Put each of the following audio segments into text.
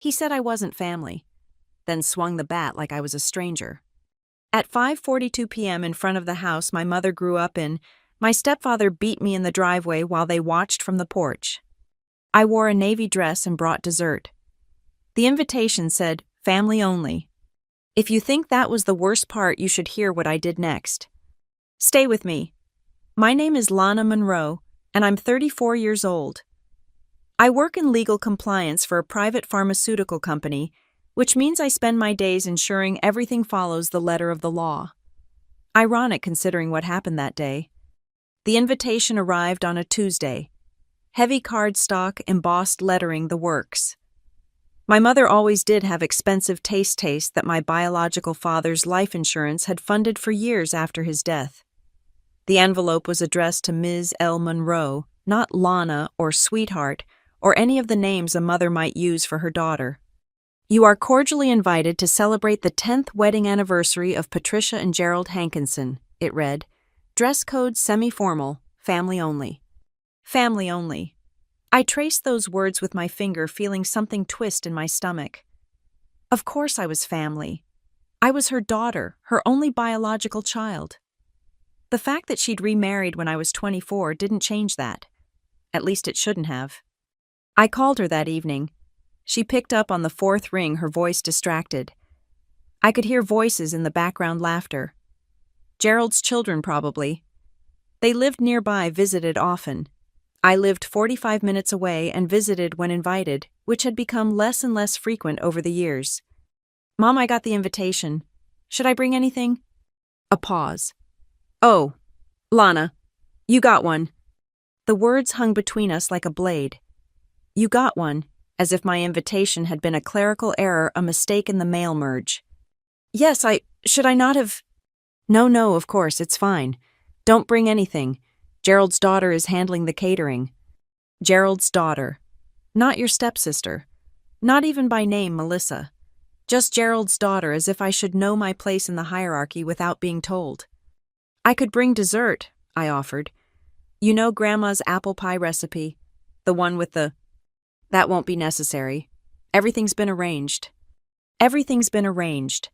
He said I wasn't family, then swung the bat like I was a stranger. At 5:42 p.m. in front of the house my mother grew up in, my stepfather beat me in the driveway while they watched from the porch. I wore a navy dress and brought dessert. The invitation said, "Family only." If you think that was the worst part, you should hear what I did next. Stay with me. My name is Lana Monroe, and I'm 34 years old. I work in legal compliance for a private pharmaceutical company, which means I spend my days ensuring everything follows the letter of the law. Ironic considering what happened that day. The invitation arrived on a Tuesday. Heavy cardstock, embossed lettering, the works. My mother always did have expensive taste that my biological father's life insurance had funded for years after his death. The envelope was addressed to Ms. L. Monroe, not Lana or Sweetheart, or any of the names a mother might use for her daughter. You are cordially invited to celebrate the 10th wedding anniversary of Patricia and Gerald Hankinson, it read. Dress code semi-formal, family only. Family only. I traced those words with my finger, feeling something twist in my stomach. Of course I was family. I was her daughter, her only biological child. The fact that she'd remarried when I was 24 didn't change that. At least it shouldn't have. I called her that evening. She picked up on the fourth ring, her voice distracted. I could hear voices in the background, laughter. Gerald's children, probably. They lived nearby, visited often. I lived 45 minutes away and visited when invited, which had become less and less frequent over the years. Mom, I got the invitation. Should I bring anything? A pause. Oh, Lana, you got one. The words hung between us like a blade. You got one, as if my invitation had been a clerical error, a mistake in the mail merge. Yes, should I not have? No, of course, it's fine. Don't bring anything. Gerald's daughter is handling the catering. Gerald's daughter. Not your stepsister. Not even by name, Melissa. Just Gerald's daughter, as if I should know my place in the hierarchy without being told. I could bring dessert, I offered. You know Grandma's apple pie recipe? The one with the... That won't be necessary. Everything's been arranged. Everything's been arranged.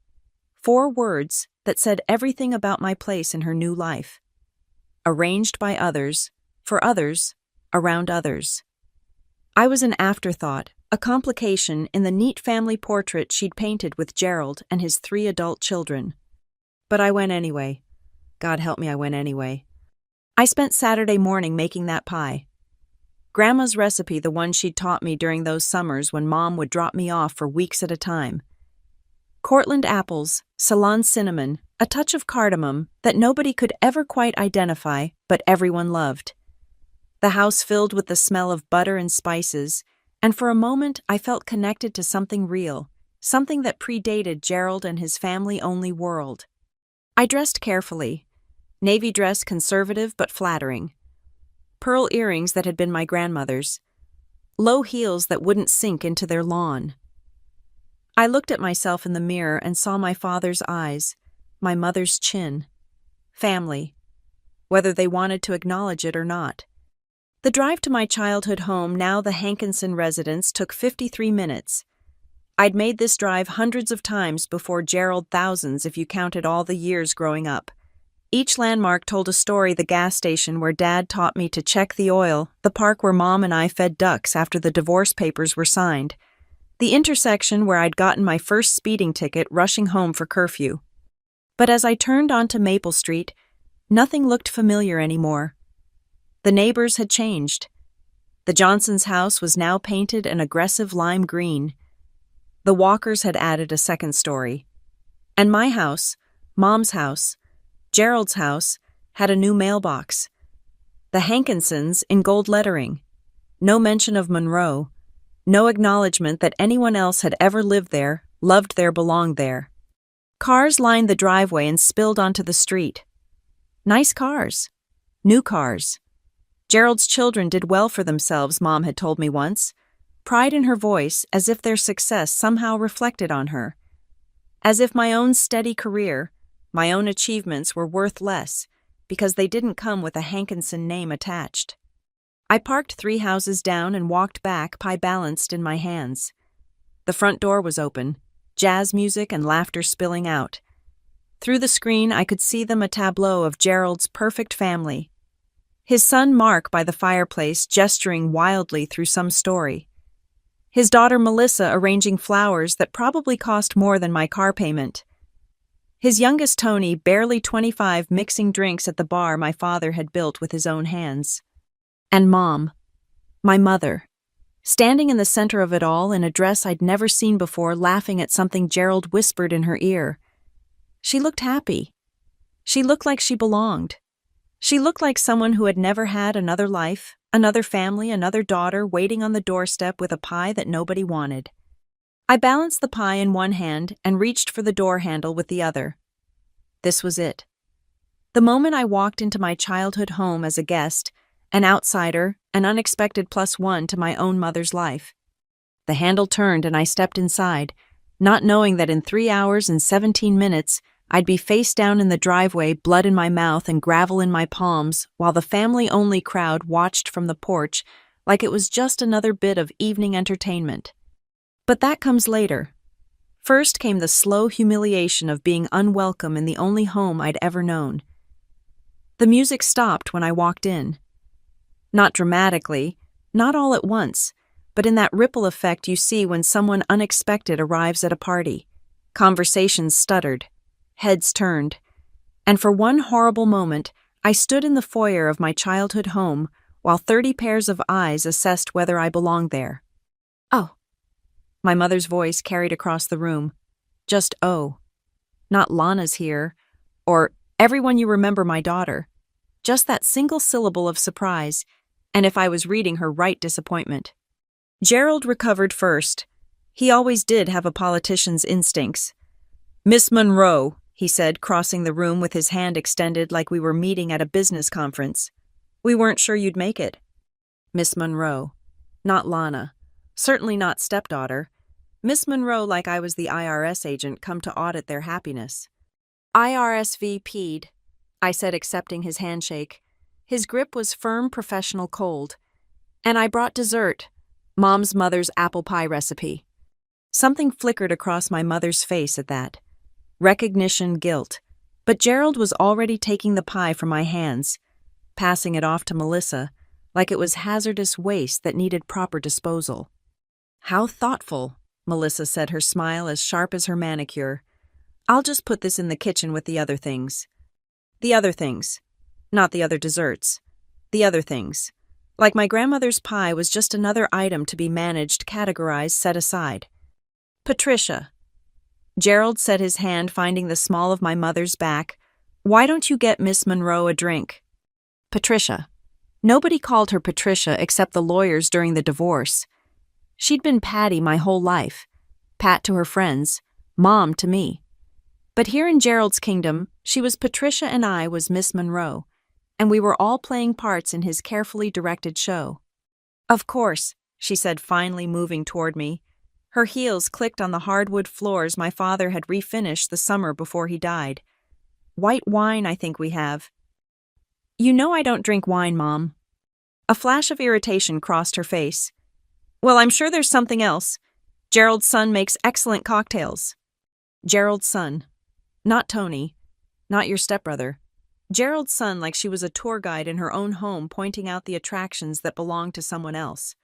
4 words that said everything about my place in her new life. Arranged by others, for others, around others. I was an afterthought, a complication in the neat family portrait she'd painted with Gerald and his 3 adult children. But I went anyway. God help me, I went anyway. I spent Saturday morning making that pie. Grandma's recipe, the one she'd taught me during those summers when Mom would drop me off for weeks at a time. Cortland apples, Ceylon cinnamon, a touch of cardamom that nobody could ever quite identify, but everyone loved. The house filled with the smell of butter and spices, and for a moment I felt connected to something real, something that predated Gerald and his family-only world. I dressed carefully. Navy dress, conservative but flattering. Pearl earrings that had been my grandmother's. Low heels that wouldn't sink into their lawn. I looked at myself in the mirror and saw my father's eyes, my mother's chin. Family. Whether they wanted to acknowledge it or not. The drive to my childhood home, now the Hankinson residence, took 53 minutes. I'd made this drive hundreds of times before Gerald, thousands if you counted all the years growing up. Each landmark told a story: the gas station where Dad taught me to check the oil, the park where Mom and I fed ducks after the divorce papers were signed, the intersection where I'd gotten my first speeding ticket rushing home for curfew. But as I turned onto Maple Street, nothing looked familiar anymore. The neighbors had changed. The Johnsons' house was now painted an aggressive lime green. The Walkers had added a second story. And my house, Mom's house, Gerald's house, had a new mailbox. The Hankinsons in gold lettering. No mention of Monroe. No acknowledgement that anyone else had ever lived there, loved there, belonged there. Cars lined the driveway and spilled onto the street. Nice cars. New cars. Gerald's children did well for themselves, Mom had told me once. Pride in her voice, as if their success somehow reflected on her. As if my own steady career, my own achievements were worth less, because they didn't come with a Hankinson name attached. I parked 3 houses down and walked back, pie balanced in my hands. The front door was open, jazz music and laughter spilling out. Through the screen, I could see them a tableau of Gerald's perfect family. His son Mark by the fireplace gesturing wildly through some story. His daughter Melissa arranging flowers that probably cost more than my car payment. His youngest Tony, barely 25, mixing drinks at the bar my father had built with his own hands. And Mom, my mother, standing in the center of it all in a dress I'd never seen before, laughing at something Gerald whispered in her ear. She looked happy. She looked like she belonged. She looked like someone who had never had another life, another family, another daughter waiting on the doorstep with a pie that nobody wanted. I balanced the pie in one hand and reached for the door handle with the other. This was it. The moment I walked into my childhood home as a guest, an outsider, an unexpected +1 to my own mother's life. The handle turned and I stepped inside, not knowing that in 3 hours and 17 minutes, I'd be face down in the driveway, blood in my mouth and gravel in my palms, while the family-only crowd watched from the porch like it was just another bit of evening entertainment. But that comes later. First came the slow humiliation of being unwelcome in the only home I'd ever known. The music stopped when I walked in. Not dramatically, not all at once, but in that ripple effect you see when someone unexpected arrives at a party. Conversations stuttered, heads turned, and for one horrible moment, I stood in the foyer of my childhood home while 30 pairs of eyes assessed whether I belonged there. Oh. My mother's voice carried across the room. Just oh. Not Lana's here, or everyone you remember my daughter. Just that single syllable of surprise, and if I was reading her right, disappointment. Gerald recovered first. He always did have a politician's instincts. "Miss Monroe," he said, crossing the room with his hand extended like we were meeting at a business conference. "We weren't sure you'd make it." Miss Monroe. Not Lana. Certainly not stepdaughter. Miss Monroe like I was the IRS agent come to audit their happiness. "IRSVP'd," I said, accepting his handshake. His grip was firm, professional, cold. "And I brought dessert. Mom's mother's apple pie recipe." Something flickered across my mother's face at that. Recognition, guilt. But Gerald was already taking the pie from my hands, passing it off to Melissa, like it was hazardous waste that needed proper disposal. "How thoughtful," Melissa said, her smile as sharp as her manicure. "I'll just put this in the kitchen with the other things." The other things. Not the other desserts. The other things. Like my grandmother's pie was just another item to be managed, categorized, set aside. "Patricia." Gerald set his hand, finding the small of my mother's back. "Why don't you get Miss Monroe a drink?" Patricia. Nobody called her Patricia except the lawyers during the divorce. She'd been Patty my whole life. Pat to her friends, Mom to me. But here in Gerald's kingdom, she was Patricia and I was Miss Monroe, and we were all playing parts in his carefully directed show. "Of course," she said, finally moving toward me. Her heels clicked on the hardwood floors my father had refinished the summer before he died. "White wine, I think we have." "You know I don't drink wine, Mom." A flash of irritation crossed her face. "Well, I'm sure there's something else. Gerald's son makes excellent cocktails." Gerald's son. Not Tony. Not your stepbrother. Gerald's son, like she was a tour guide in her own home pointing out the attractions that belonged to someone else.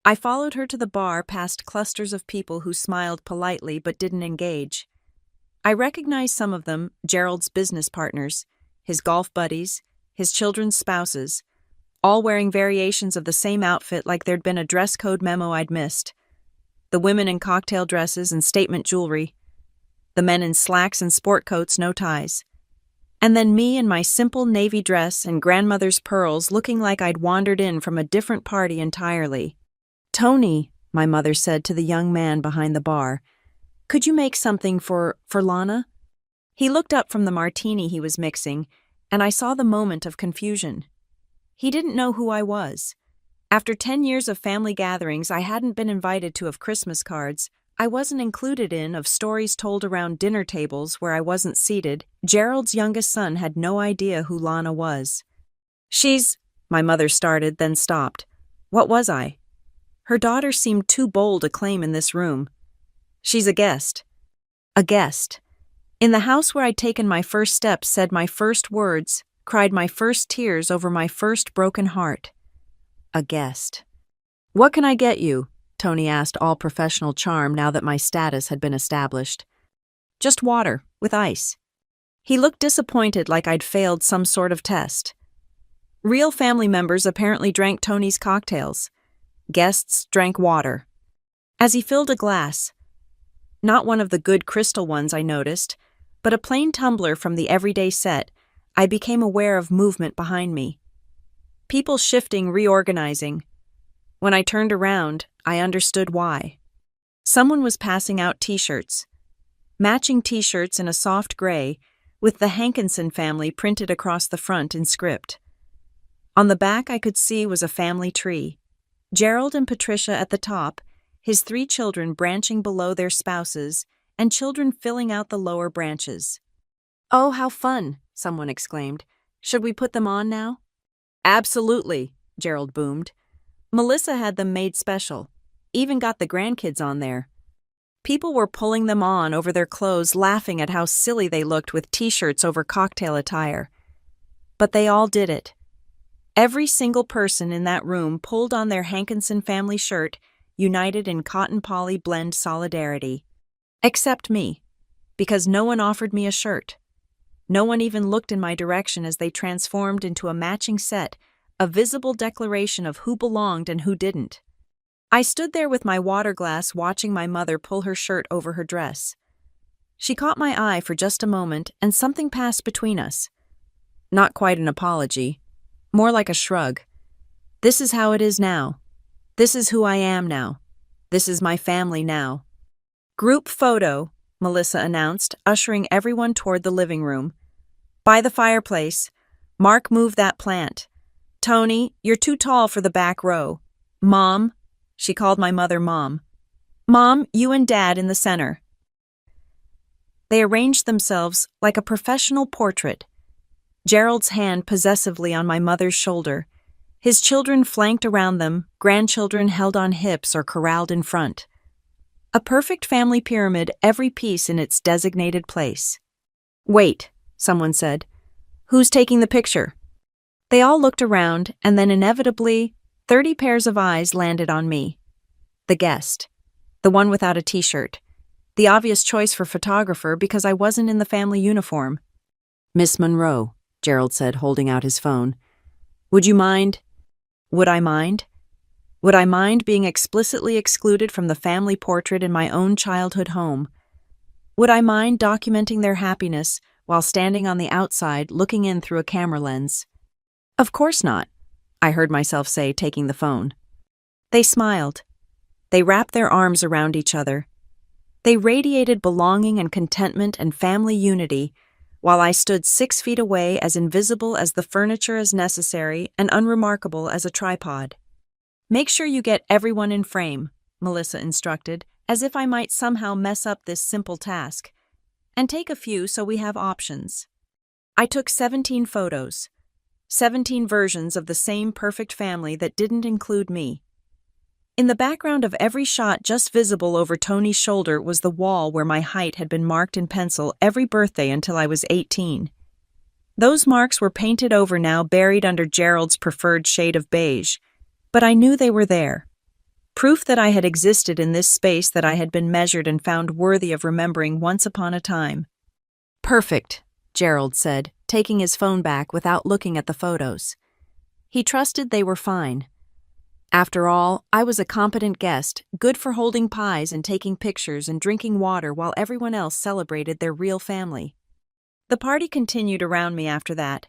I followed her to the bar past clusters of people who smiled politely but didn't engage. I recognized some of them, Gerald's business partners, his golf buddies, his children's spouses, all wearing variations of the same outfit like there'd been a dress code memo I'd missed. The women in cocktail dresses and statement jewelry. The men in slacks and sport coats, no ties. And then me in my simple navy dress and grandmother's pearls looking like I'd wandered in from a different party entirely. "Tony," my mother said to the young man behind the bar, "could you make something for Lana?" He looked up from the martini he was mixing, and I saw the moment of confusion. He didn't know who I was. After 10 years of family gatherings I hadn't been invited to, of Christmas cards I wasn't included in, of stories told around dinner tables where I wasn't seated. Gerald's youngest son had no idea who Lana was. "She's," my mother started, then stopped. What was I? Her daughter seemed too bold a claim in this room. She's a guest. A guest. In the house where I'd taken my first steps, said my first words, cried my first tears over my first broken heart. A guest. "What can I get you?" Tony asked, all professional charm now that my status had been established. "Just water, with ice." He looked disappointed, like I'd failed some sort of test. Real family members apparently drank Tony's cocktails. Guests drank water. As he filled a glass, not one of the good crystal ones I noticed, but a plain tumbler from the everyday set, I became aware of movement behind me. People shifting, reorganizing. When I turned around, I understood why. Someone was passing out t-shirts. Matching t-shirts in a soft gray, with the Hankinson family printed across the front in script. On the back I could see was a family tree. Gerald and Patricia at the top, his 3 children branching below their spouses, and children filling out the lower branches. "Oh, how fun," someone exclaimed. "Should we put them on now?" "Absolutely," Gerald boomed. Melissa had them made special. Even got the grandkids on there. People were pulling them on over their clothes, laughing at how silly they looked with t-shirts over cocktail attire. But they all did it. Every single person in that room pulled on their Hankinson family shirt, united in cotton poly blend solidarity. Except me, because no one offered me a shirt. No one even looked in my direction as they transformed into a matching set, a visible declaration of who belonged and who didn't. I stood there with my water glass watching my mother pull her shirt over her dress. She caught my eye for just a moment, and something passed between us. Not quite an apology, more like a shrug. This is how it is now. This is who I am now. This is my family now. "Group photo," Melissa announced, ushering everyone toward the living room. "By the fireplace. Mark, move that plant. Tony, you're too tall for the back row. Mom," she called my mother Mom. "Mom, you and Dad in the center." They arranged themselves like a professional portrait. Gerald's hand possessively on my mother's shoulder. His children flanked around them, grandchildren held on hips or corralled in front. A perfect family pyramid, every piece in its designated place. "Wait," someone said. "Who's taking the picture?" They all looked around, and then inevitably, 30 pairs of eyes landed on me. The guest. The one without a t-shirt. The obvious choice for photographer because I wasn't in the family uniform. "Miss Monroe," Gerald said, holding out his phone. "Would you mind?" Would I mind? Would I mind being explicitly excluded from the family portrait in my own childhood home? Would I mind documenting their happiness while standing on the outside looking in through a camera lens? Of course not, I heard myself say, taking the phone. They smiled. They wrapped their arms around each other. They radiated belonging and contentment and family unity, while I stood 6 feet away, as invisible as the furniture as necessary and unremarkable as a tripod. "Make sure you get everyone in frame," Melissa instructed, as if I might somehow mess up this simple task. "And take a few so we have options." I took 17 photos. 17 versions of the same perfect family that didn't include me. In the background of every shot, just visible over Tony's shoulder, was the wall where my height had been marked in pencil every birthday until I was 18. Those marks were painted over now, buried under Gerald's preferred shade of beige, but I knew they were there. Proof that I had existed in this space, that I had been measured and found worthy of remembering once upon a time. "Perfect," Gerald said, taking his phone back without looking at the photos. He trusted they were fine. After all, I was a competent guest, good for holding pies and taking pictures and drinking water while everyone else celebrated their real family. The party continued around me after that.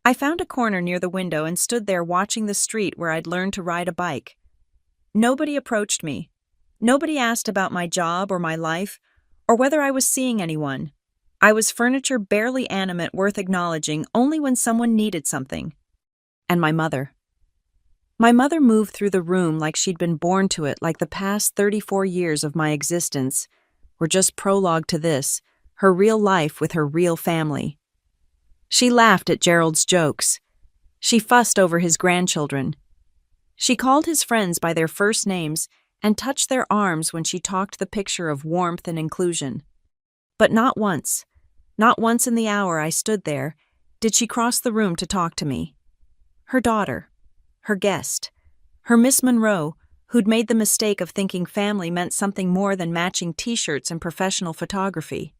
I found a corner near the window and stood there watching the street where I'd learned to ride a bike. Nobody approached me. Nobody asked about my job or my life, or whether I was seeing anyone. I was furniture barely animate, worth acknowledging only when someone needed something. And my mother. My mother moved through the room like she'd been born to it, like the past 34 years of my existence were just prologue to this, her real life with her real family. She laughed at Gerald's jokes. She fussed over his grandchildren. She called his friends by their first names and touch their arms when she talked the picture of warmth and inclusion. But not once in the hour I stood there, did she cross the room to talk to me. Her daughter, her guest, her Miss Monroe, who'd made the mistake of thinking family meant something more than matching t-shirts and professional photography.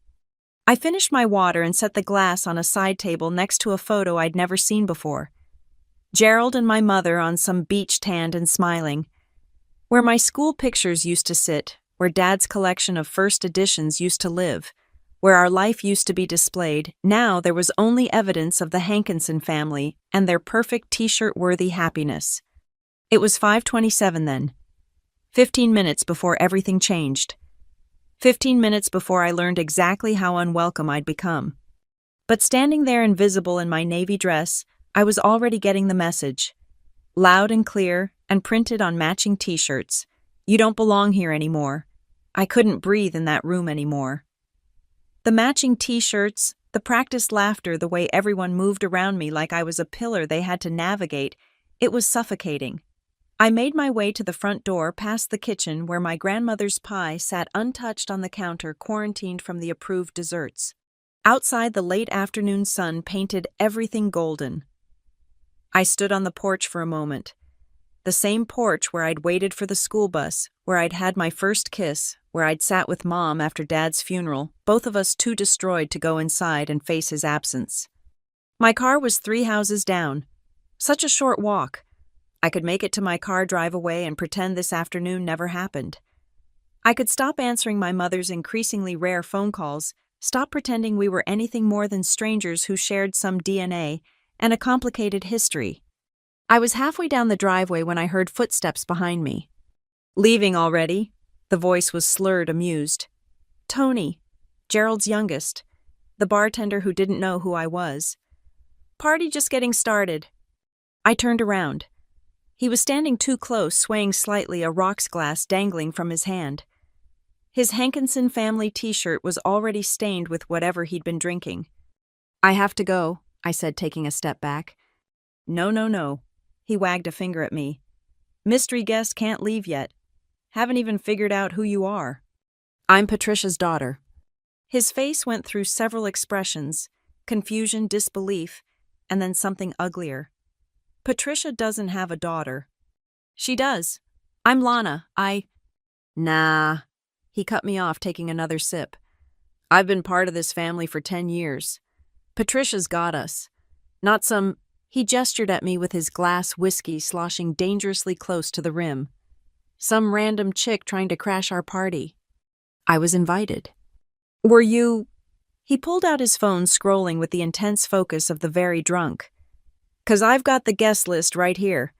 I finished my water and set the glass on a side table next to a photo I'd never seen before. Gerald and my mother on some beach tanned and smiling. Where my school pictures used to sit, where Dad's collection of first editions used to live, where our life used to be displayed, now there was only evidence of the Hankinson family and their perfect t-shirt-worthy happiness. It was 5:27 then. 15 minutes before everything changed. 15 minutes before I learned exactly how unwelcome I'd become. But standing there invisible in my navy dress, I was already getting the message. Loud and clear, and printed on matching t-shirts. You don't belong here anymore. I couldn't breathe in that room anymore. The matching t-shirts, the practiced laughter, the way everyone moved around me like I was a pillar they had to navigate, it was suffocating. I made my way to the front door past the kitchen where my grandmother's pie sat untouched on the counter, quarantined from the approved desserts. Outside, the late afternoon sun painted everything golden. I stood on the porch for a moment. The same porch where I'd waited for the school bus, where I'd had my first kiss, where I'd sat with Mom after Dad's funeral, both of us too destroyed to go inside and face his absence. My car was 3 houses down. Such a short walk. I could make it to my car, drive away, and pretend this afternoon never happened. I could stop answering my mother's increasingly rare phone calls, stop pretending we were anything more than strangers who shared some DNA and a complicated history. I was halfway down the driveway when I heard footsteps behind me. Leaving already? The voice was slurred, amused. Tony, Gerald's youngest, the bartender who didn't know who I was. Party just getting started. I turned around. He was standing too close, swaying slightly, a rocks glass dangling from his hand. His Hankinson family t-shirt was already stained with whatever he'd been drinking. I have to go, I said, taking a step back. No. He wagged a finger at me. Mystery guest can't leave yet. Haven't even figured out who you are. I'm Patricia's daughter. His face went through several expressions, confusion, disbelief, and then something uglier. Patricia doesn't have a daughter. She does. I'm Lana. Nah. He cut me off, taking another sip. I've been part of this family for 10 years. Patricia's got us. Not some... He gestured at me with his glass whiskey sloshing dangerously close to the rim. Some random chick trying to crash our party. I was invited. Were you... He pulled out his phone, scrolling with the intense focus of the very drunk. 'Cause I've got the guest list right here.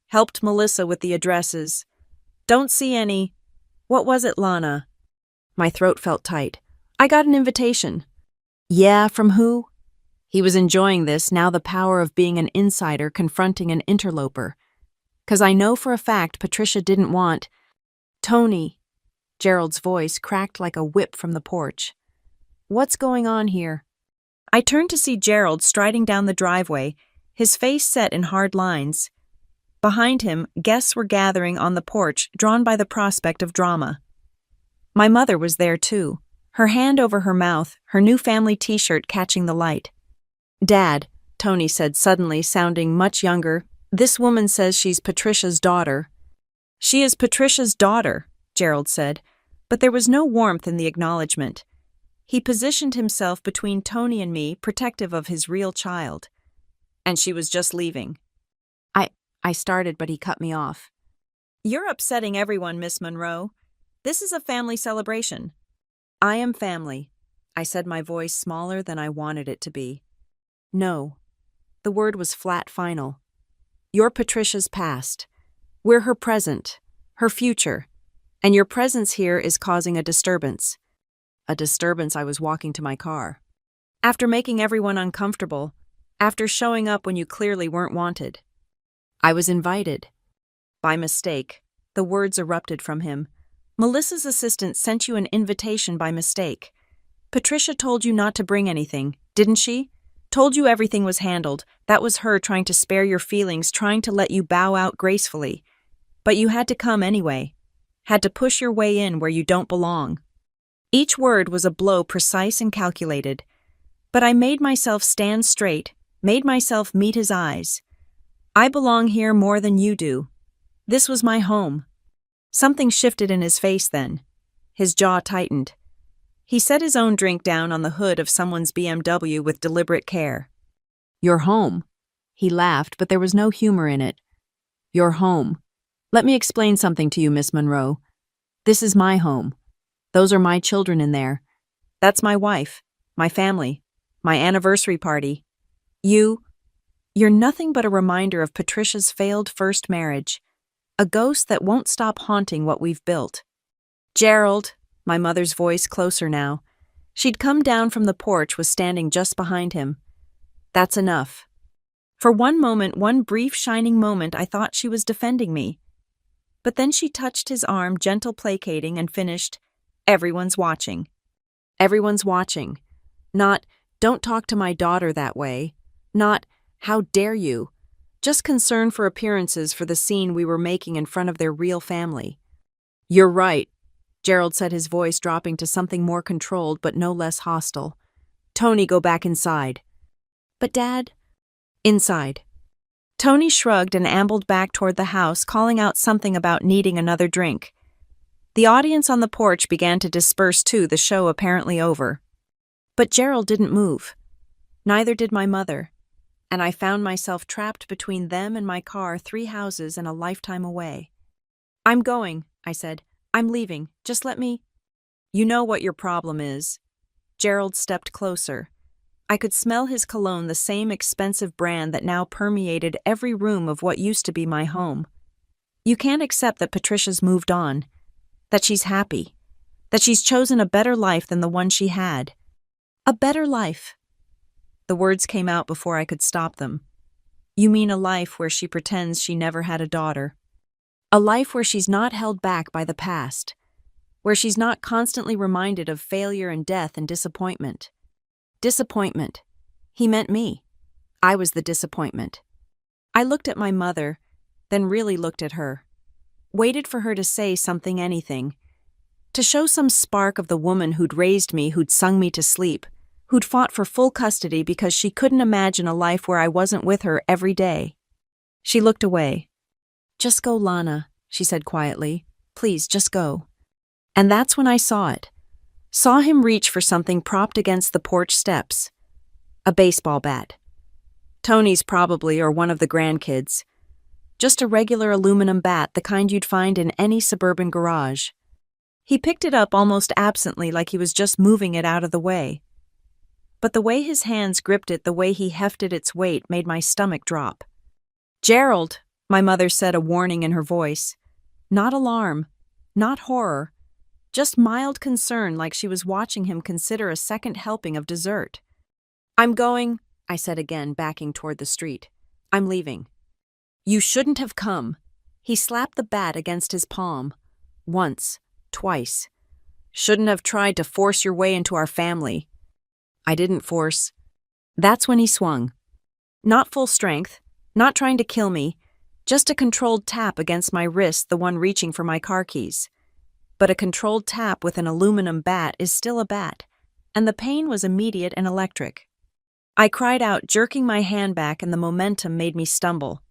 Helped Melissa with the addresses. Don't see any... What was it, Lana? My throat felt tight. I got an invitation. Yeah, from who? He was enjoying this, now the power of being an insider confronting an interloper. 'Cause I know for a fact Patricia didn't want... Tony. Gerald's voice cracked like a whip from the porch. What's going on here? I turned to see Gerald striding down the driveway, his face set in hard lines. Behind him, guests were gathering on the porch, drawn by the prospect of drama. My mother was there too, her hand over her mouth, her new family t-shirt catching the light. Dad, Tony said suddenly, sounding much younger, this woman says she's Patricia's daughter. She is Patricia's daughter, Gerald said, but there was no warmth in the acknowledgement. He positioned himself between Tony and me, protective of his real child. And she was just leaving. I started, but he cut me off. You're upsetting everyone, Miss Monroe. This is a family celebration. I am family, I said, my voice smaller than I wanted it to be. No. The word was flat, final. You're Patricia's past. We're her present, her future. And your presence here is causing a disturbance. A disturbance. I was walking to my car. After making everyone uncomfortable, after showing up when you clearly weren't wanted. I was invited. By mistake. The words erupted from him. Melissa's assistant sent you an invitation by mistake. Patricia told you not to bring anything, didn't she? Told you everything was handled. That was her trying to spare your feelings, trying to let you bow out gracefully. But you had to come anyway. Had to push your way in where you don't belong. Each word was a blow precise and calculated. But I made myself stand straight, made myself meet his eyes. I belong here more than you do. This was my home. Something shifted in his face then. His jaw tightened. He set his own drink down on the hood of someone's BMW with deliberate care. Your home. He laughed, but there was no humor in it. Your home. Let me explain something to you, Miss Monroe. This is my home. Those are my children in there. That's my wife, my family, my anniversary party. You're nothing but a reminder of Patricia's failed first marriage, a ghost that won't stop haunting what we've built. Gerald, my mother's voice closer now. She'd come down from the porch, was standing just behind him. That's enough. For one moment, one brief shining moment, I thought she was defending me. But then she touched his arm, gentle placating, and finished, everyone's watching. Everyone's watching. Not, don't talk to my daughter that way. Not, how dare you. Just concern for appearances for the scene we were making in front of their real family. You're right, Gerald said, his voice dropping to something more controlled but no less hostile. Tony, go back inside. But Dad? Inside. Tony shrugged and ambled back toward the house, calling out something about needing another drink. The audience on the porch began to disperse too, the show apparently over. But Gerald didn't move. Neither did my mother. And I found myself trapped between them and my car, 3 houses and a lifetime away. I'm going, I said. I'm leaving. Just let me. You know what your problem is. Gerald stepped closer. I could smell his cologne, the same expensive brand that now permeated every room of what used to be my home. You can't accept that Patricia's moved on, that she's happy, that she's chosen a better life than the one she had. A better life. The words came out before I could stop them. You mean a life where she pretends she never had a daughter. A life where she's not held back by the past, where she's not constantly reminded of failure and death and disappointment. Disappointment. He meant me. I was the disappointment. I looked at my mother, then really looked at her. Waited for her to say something, anything. To show some spark of the woman who'd raised me, who'd sung me to sleep, who'd fought for full custody because she couldn't imagine a life where I wasn't with her every day. She looked away. Just go, Lana, she said quietly. Please, just go. And that's when I saw it. Saw him reach for something propped against the porch steps. A baseball bat. Tony's probably, or one of the grandkids. Just a regular aluminum bat, the kind you'd find in any suburban garage. He picked it up almost absently, like he was just moving it out of the way. But the way his hands gripped it, the way he hefted its weight, made my stomach drop. Gerald, my mother said, a warning in her voice. Not alarm, not horror. Just mild concern, like she was watching him consider a second helping of dessert. I'm going, I said again, backing toward the street. I'm leaving. You shouldn't have come. He slapped the bat against his palm. Once, twice. Shouldn't have tried to force your way into our family. I didn't force. That's when he swung. Not full strength, not trying to kill me, just a controlled tap against my wrist, the one reaching for my car keys. But a controlled tap with an aluminum bat is still a bat, and the pain was immediate and electric. I cried out, jerking my hand back, and the momentum made me stumble.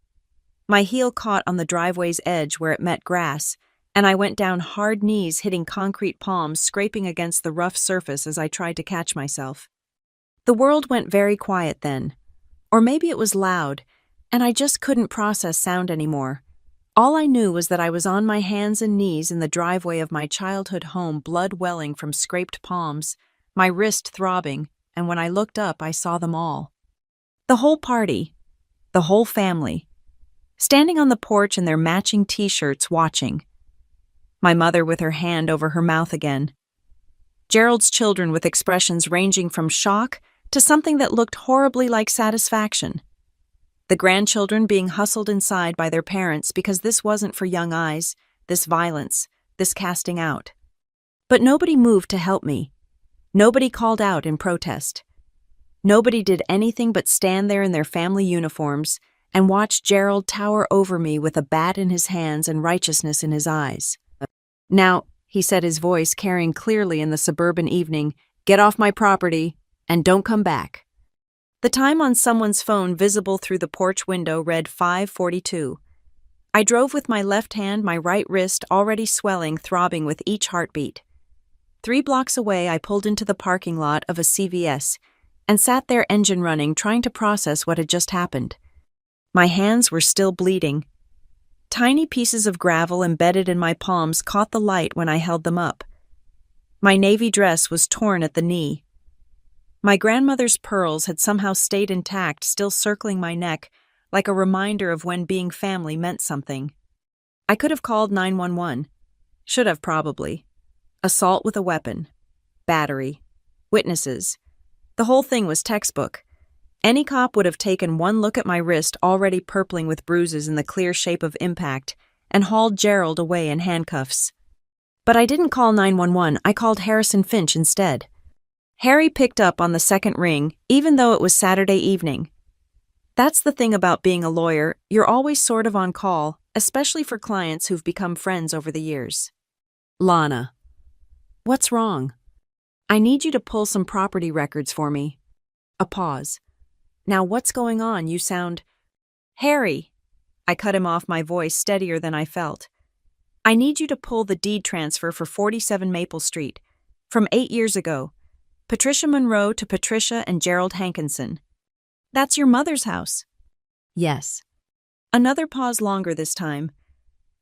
My heel caught on the driveway's edge where it met grass, and I went down hard knees, hitting concrete palms, scraping against the rough surface as I tried to catch myself. The world went very quiet then. Or maybe it was loud, and I just couldn't process sound anymore. All I knew was that I was on my hands and knees in the driveway of my childhood home, blood welling from scraped palms, my wrist throbbing, and when I looked up, I saw them all. The whole party, the whole family, standing on the porch in their matching t-shirts, watching. My mother with her hand over her mouth again. Gerald's children with expressions ranging from shock to something that looked horribly like satisfaction. The grandchildren being hustled inside by their parents because this wasn't for young eyes, this violence, this casting out. But nobody moved to help me. Nobody called out in protest. Nobody did anything but stand there in their family uniforms and watch Gerald tower over me with a bat in his hands and righteousness in his eyes. Now, he said, his voice carrying clearly in the suburban evening, get off my property and don't come back. The time on someone's phone visible through the porch window read 5:42. I drove with my left hand, my right wrist already swelling, throbbing with each heartbeat. 3 blocks away, I pulled into the parking lot of a CVS and sat there, engine running, trying to process what had just happened. My hands were still bleeding. Tiny pieces of gravel embedded in my palms caught the light when I held them up. My navy dress was torn at the knee. My grandmother's pearls had somehow stayed intact, still circling my neck, like a reminder of when being family meant something. I could have called 911. Should have, probably. Assault with a weapon. Battery. Witnesses. The whole thing was textbook. Any cop would have taken one look at my wrist, already purpling with bruises in the clear shape of impact, and hauled Gerald away in handcuffs. But I didn't call 911, I called Harrison Finch instead. Harry picked up on the second ring, even though it was Saturday evening. That's the thing about being a lawyer, you're always sort of on call, especially for clients who've become friends over the years. Lana. What's wrong? I need you to pull some property records for me. A pause. Now what's going on? You sound... Harry! I cut him off, my voice steadier than I felt. I need you to pull the deed transfer for 47 Maple Street, from 8 years ago. Patricia Monroe to Patricia and Gerald Hankinson. That's your mother's house. Yes. Another pause, longer this time.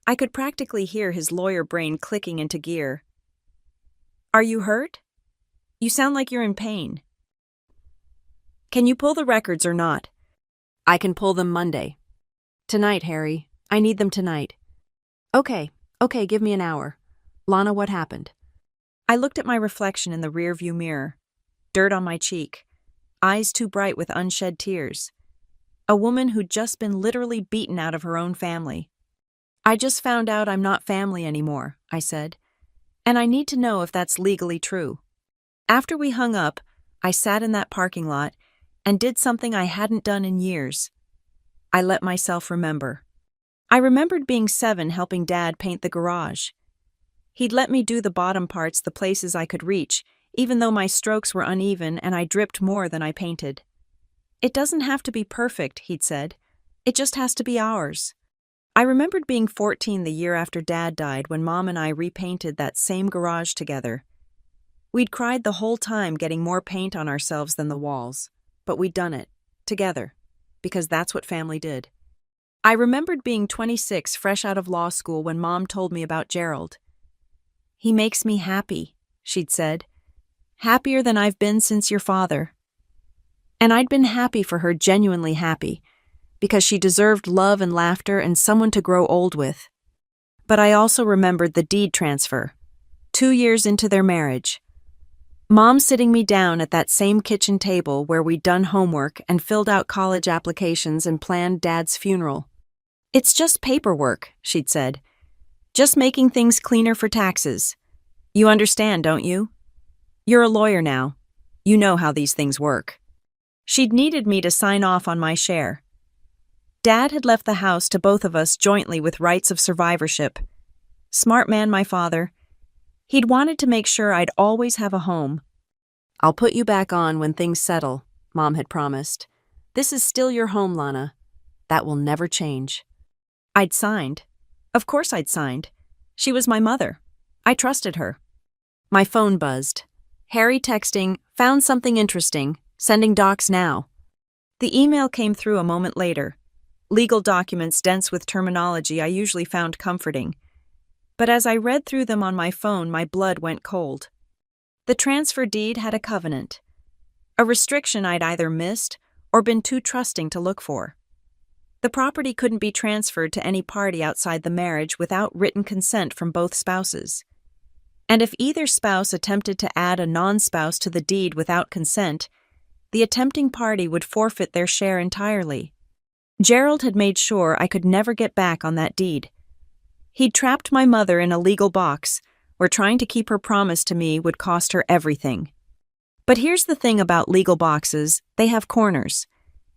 I could practically hear his lawyer brain clicking into gear. Are you hurt? You sound like you're in pain. Can you pull the records or not? I can pull them Monday. Tonight, Harry. I need them tonight. Okay, give me an hour. Lana, what happened? I looked at my reflection in the rearview mirror. Dirt on my cheek. Eyes too bright with unshed tears. A woman who'd just been literally beaten out of her own family. I just found out I'm not family anymore, I said. And I need to know if that's legally true. After we hung up, I sat in that parking lot and did something I hadn't done in years. I let myself remember. I remembered being 7, helping Dad paint the garage. He'd let me do the bottom parts, the places I could reach, even though my strokes were uneven and I dripped more than I painted. It doesn't have to be perfect, he'd said. It just has to be ours. I remembered being 14 the year after Dad died when Mom and I repainted that same garage together. We'd cried the whole time getting more paint on ourselves than the walls, but we'd done it, together, because that's what family did. I remembered being 26, fresh out of law school, when Mom told me about Gerald. He makes me happy, she'd said. Happier than I've been since your father. And I'd been happy for her, genuinely happy, because she deserved love and laughter and someone to grow old with. But I also remembered the deed transfer, 2 years into their marriage. Mom sitting me down at that same kitchen table where we'd done homework and filled out college applications and planned Dad's funeral. It's just paperwork, she'd said. Just making things cleaner for taxes. You understand, don't you? You're a lawyer now. You know how these things work. She'd needed me to sign off on my share. Dad had left the house to both of us jointly with rights of survivorship. Smart man, my father. He'd wanted to make sure I'd always have a home. I'll put you back on when things settle, Mom had promised. This is still your home, Lana. That will never change. I'd signed. Of course I'd signed. She was my mother. I trusted her. My phone buzzed. Harry texting, found something interesting, sending docs now. The email came through a moment later. Legal documents dense with terminology I usually found comforting. But as I read through them on my phone, my blood went cold. The transfer deed had a covenant, a restriction I'd either missed or been too trusting to look for. The property couldn't be transferred to any party outside the marriage without written consent from both spouses. And if either spouse attempted to add a non-spouse to the deed without consent, the attempting party would forfeit their share entirely. Gerald had made sure I could never get back on that deed. He'd trapped my mother in a legal box where trying to keep her promise to me would cost her everything. But here's the thing about legal boxes, they have corners.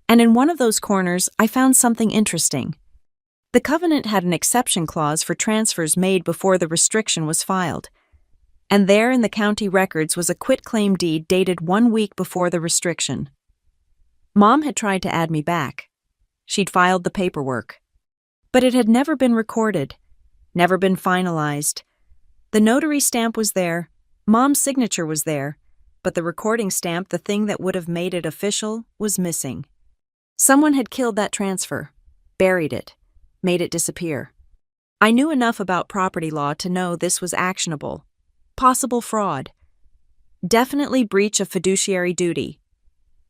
And in one of those corners, I found something interesting. The covenant had an exception clause for transfers made before the restriction was filed, and there in the county records was a quitclaim deed dated 1 week before the restriction. Mom had tried to add me back. She'd filed the paperwork. But it had never been recorded, never been finalized. The notary stamp was there, Mom's signature was there, but the recording stamp, the thing that would have made it official, was missing. Someone had killed that transfer, buried it, made it disappear. I knew enough about property law to know this was actionable. Possible fraud. Definitely breach of fiduciary duty.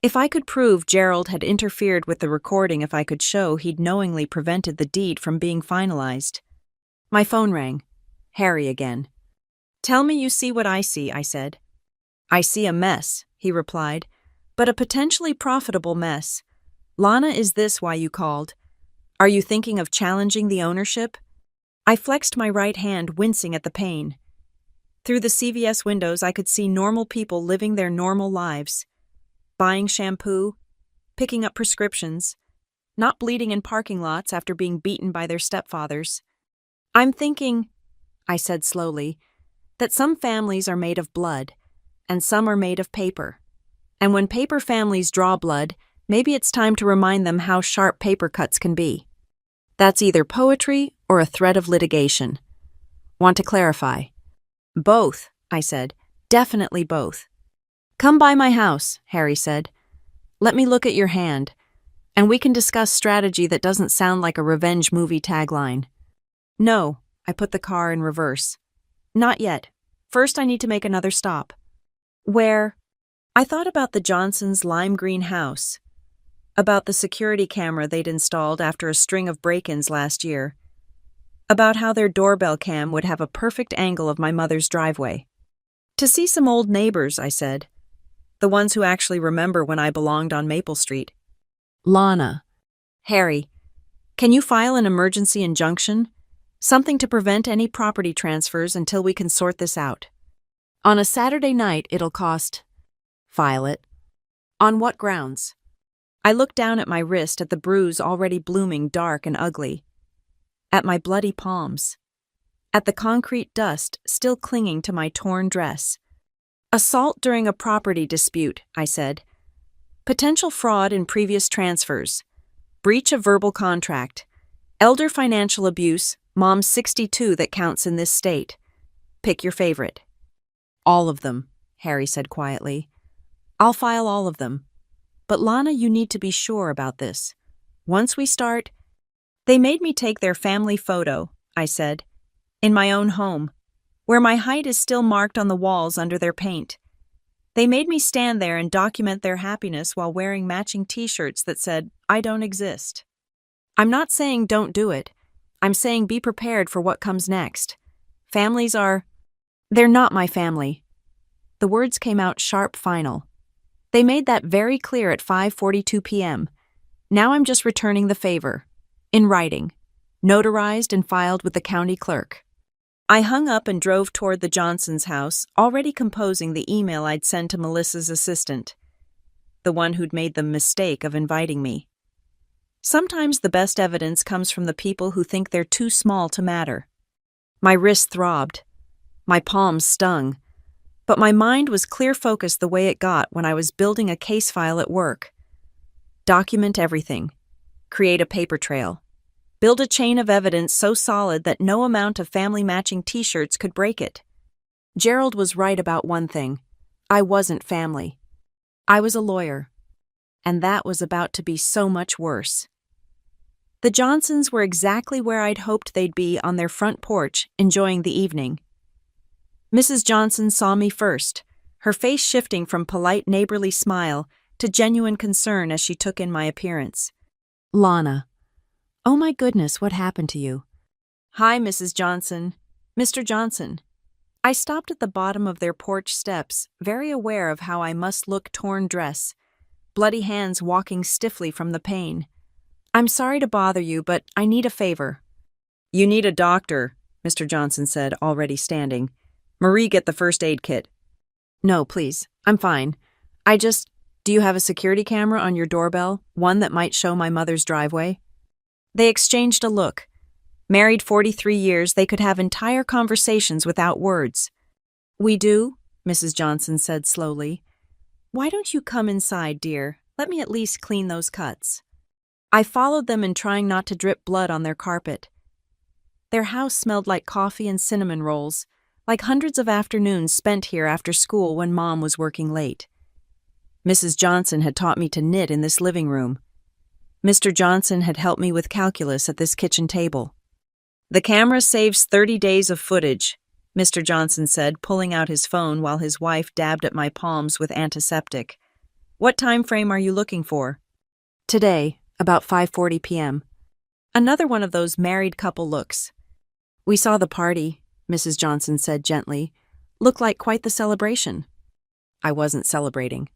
If I could prove Gerald had interfered with the recording, if I could show he'd knowingly prevented the deed from being finalized. My phone rang. Harry again. "Tell me you see what I see," I said. "I see a mess," he replied, "but a potentially profitable mess. Lana, is this why you called? Are you thinking of challenging the ownership?" I flexed my right hand, wincing at the pain. Through the CVS windows, I could see normal people living their normal lives. Buying shampoo, picking up prescriptions, not bleeding in parking lots after being beaten by their stepfathers. "I'm thinking," I said slowly, "that some families are made of blood, and some are made of paper. And when paper families draw blood, maybe it's time to remind them how sharp paper cuts can be. That's either poetry or a threat of litigation. Want to clarify?" "Both," I said. "Definitely both." "Come by my house," Harry said. "Let me look at your hand, and we can discuss strategy that doesn't sound like a revenge movie tagline." "No," I put the car in reverse. "Not yet. First, I need to make another stop." "Where?" I thought about the Johnsons' lime green house, about the security camera they'd installed after a string of break-ins last year, about how their doorbell cam would have a perfect angle of my mother's driveway. "To see some old neighbors," I said. "The ones who actually remember when I belonged on Maple Street." "Lana." "Harry, can you file an emergency injunction? Something to prevent any property transfers until we can sort this out. On a Saturday night, it'll cost." "File it." "On what grounds?" I looked down at my wrist, at the bruise already blooming dark and ugly, at my bloody palms, at the concrete dust still clinging to my torn dress. "Assault during a property dispute," I said. "Potential fraud in previous transfers. Breach of verbal contract. Elder financial abuse, Mom's 62 that counts in this state. Pick your favorite." "All of them," Harry said quietly. "I'll file all of them. But Lana, you need to be sure about this. Once we start—" "They made me take their family photo," I said, "in my own home, where my height is still marked on the walls under their paint. They made me stand there and document their happiness while wearing matching t-shirts that said, 'I don't exist.' I'm not saying don't do it. I'm saying be prepared for what comes next. Families are— They're not my family." The words came out sharp, final. They made that very clear at 5:42 p.m. Now I'm just returning the favor. In writing. Notarized and filed with the county clerk. I hung up and drove toward the Johnsons' house, already composing the email I'd send to Melissa's assistant, the one who'd made the mistake of inviting me. Sometimes the best evidence comes from the people who think they're too small to matter. My wrist throbbed. My palms stung. But my mind was clear-focused the way it got when I was building a case file at work. Document everything. Create a paper trail. Build a chain of evidence so solid that no amount of family-matching t-shirts could break it. Gerald was right about one thing. I wasn't family. I was a lawyer. And that was about to be so much worse. The Johnsons were exactly where I'd hoped they'd be, on their front porch, enjoying the evening. Mrs. Johnson saw me first, her face shifting from polite neighborly smile to genuine concern as she took in my appearance. "Lana. Oh my goodness, what happened to you?" "Hi, Mrs. Johnson. Mr. Johnson." I stopped at the bottom of their porch steps, very aware of how I must look torn dress, bloody hands walking stiffly from the pain. "I'm sorry to bother you, but I need a favor." "You need a doctor," Mr. Johnson said, already standing. "Marie, get the first aid kit." "No, please. I'm fine. Do you have a security camera on your doorbell, one that might show my mother's driveway?" They exchanged a look, Married 43 years, they could have entire conversations without words. "We do," Mrs. Johnson said slowly. "Why don't you come inside, dear? Let me at least clean those cuts." I followed them in trying not to drip blood on their carpet. Their house smelled like coffee and cinnamon rolls, like hundreds of afternoons spent here after school when Mom was working late. Mrs. Johnson had taught me to knit in this living room. Mr. Johnson had helped me with calculus at this kitchen table. "The camera saves 30 days of footage," Mr. Johnson said, pulling out his phone while his wife dabbed at my palms with antiseptic. "What time frame are you looking for?" "Today, about 5:40 p.m. Another one of those married couple looks. "We saw the party," Mrs. Johnson said gently. "Looked like quite the celebration." I wasn't celebrating.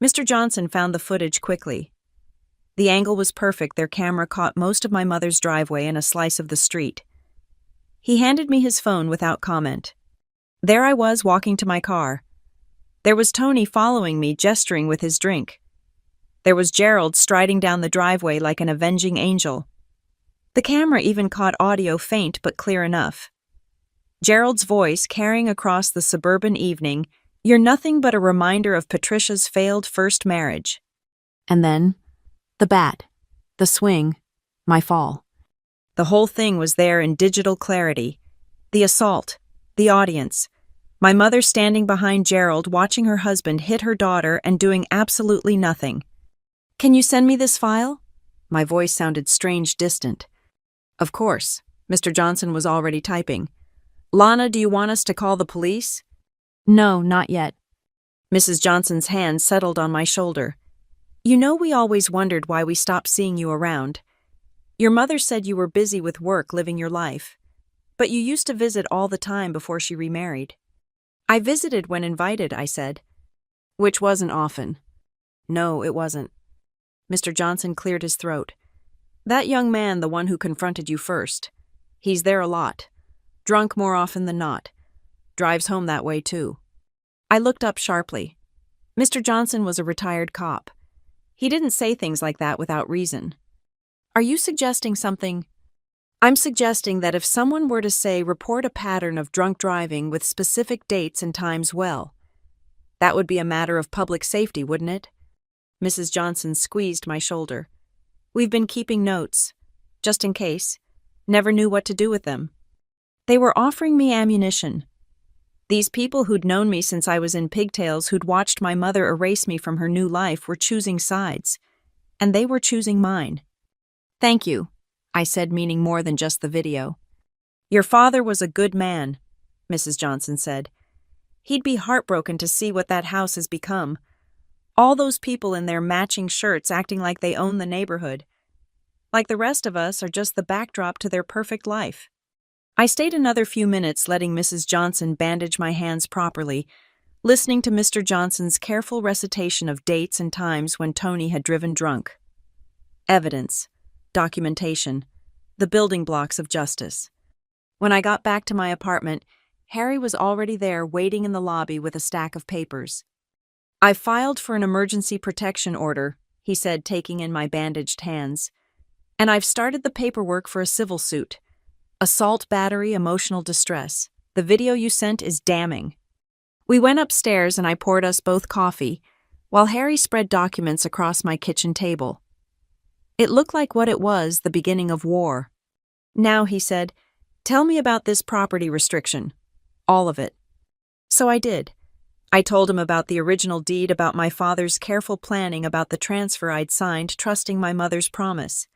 Mr. Johnson found the footage quickly. The angle was perfect. Their camera caught most of my mother's driveway and a slice of the street. He handed me his phone without comment. There I was, walking to my car. There was Tony following me, gesturing with his drink. There was Gerald striding down the driveway like an avenging angel. The camera even caught audio, faint but clear enough. Gerald's voice carrying across the suburban evening, "You're nothing but a reminder of Patricia's failed first marriage." And then, the bat, the swing, my fall. The whole thing was there in digital clarity. The assault, the audience, my mother standing behind Gerald watching her husband hit her daughter and doing absolutely nothing. "Can you send me this file?" My voice sounded strange, distant. "Of course." Mr. Johnson was already typing. "Lana, do you want us to call the police?" "No, not yet." Mrs. Johnson's hand settled on my shoulder. "You know, we always wondered why we stopped seeing you around. Your mother said you were busy with work, living your life. But you used to visit all the time before she remarried." "I visited when invited," I said. "Which wasn't often." "No, it wasn't." Mr. Johnson cleared his throat. "That young man, the one who confronted you first. He's there a lot. Drunk more often than not. Drives home that way, too." I looked up sharply. Mr. Johnson was a retired cop. He didn't say things like that without reason. "Are you suggesting something?" "I'm suggesting that if someone were to say, report a pattern of drunk driving with specific dates and times, well, that would be a matter of public safety, wouldn't it?" Mrs. Johnson squeezed my shoulder. "We've been keeping notes, just in case. Never knew what to do with them." They were offering me ammunition. These people who'd known me since I was in pigtails, who'd watched my mother erase me from her new life, were choosing sides. And they were choosing mine. "Thank you," I said, meaning more than just the video. "Your father was a good man," Mrs. Johnson said. "He'd be heartbroken to see what that house has become. All those people in their matching shirts acting like they own the neighborhood. Like the rest of us are just the backdrop to their perfect life." I stayed another few minutes, letting Mrs. Johnson bandage my hands properly, listening to Mr. Johnson's careful recitation of dates and times when Tony had driven drunk. Evidence, documentation, the building blocks of justice. When I got back to my apartment, Harry was already there, waiting in the lobby with a stack of papers. "I've filed for an emergency protection order," he said, taking in my bandaged hands. "And I've started the paperwork for a civil suit. Assault, battery, emotional distress. The video you sent is damning." We went upstairs and I poured us both coffee, while Harry spread documents across my kitchen table. It looked like what it was, the beginning of war. "Now," he said, "tell me about this property restriction. All of it." So I did. I told him about the original deed, about my father's careful planning, about the transfer I'd signed, trusting my mother's promise.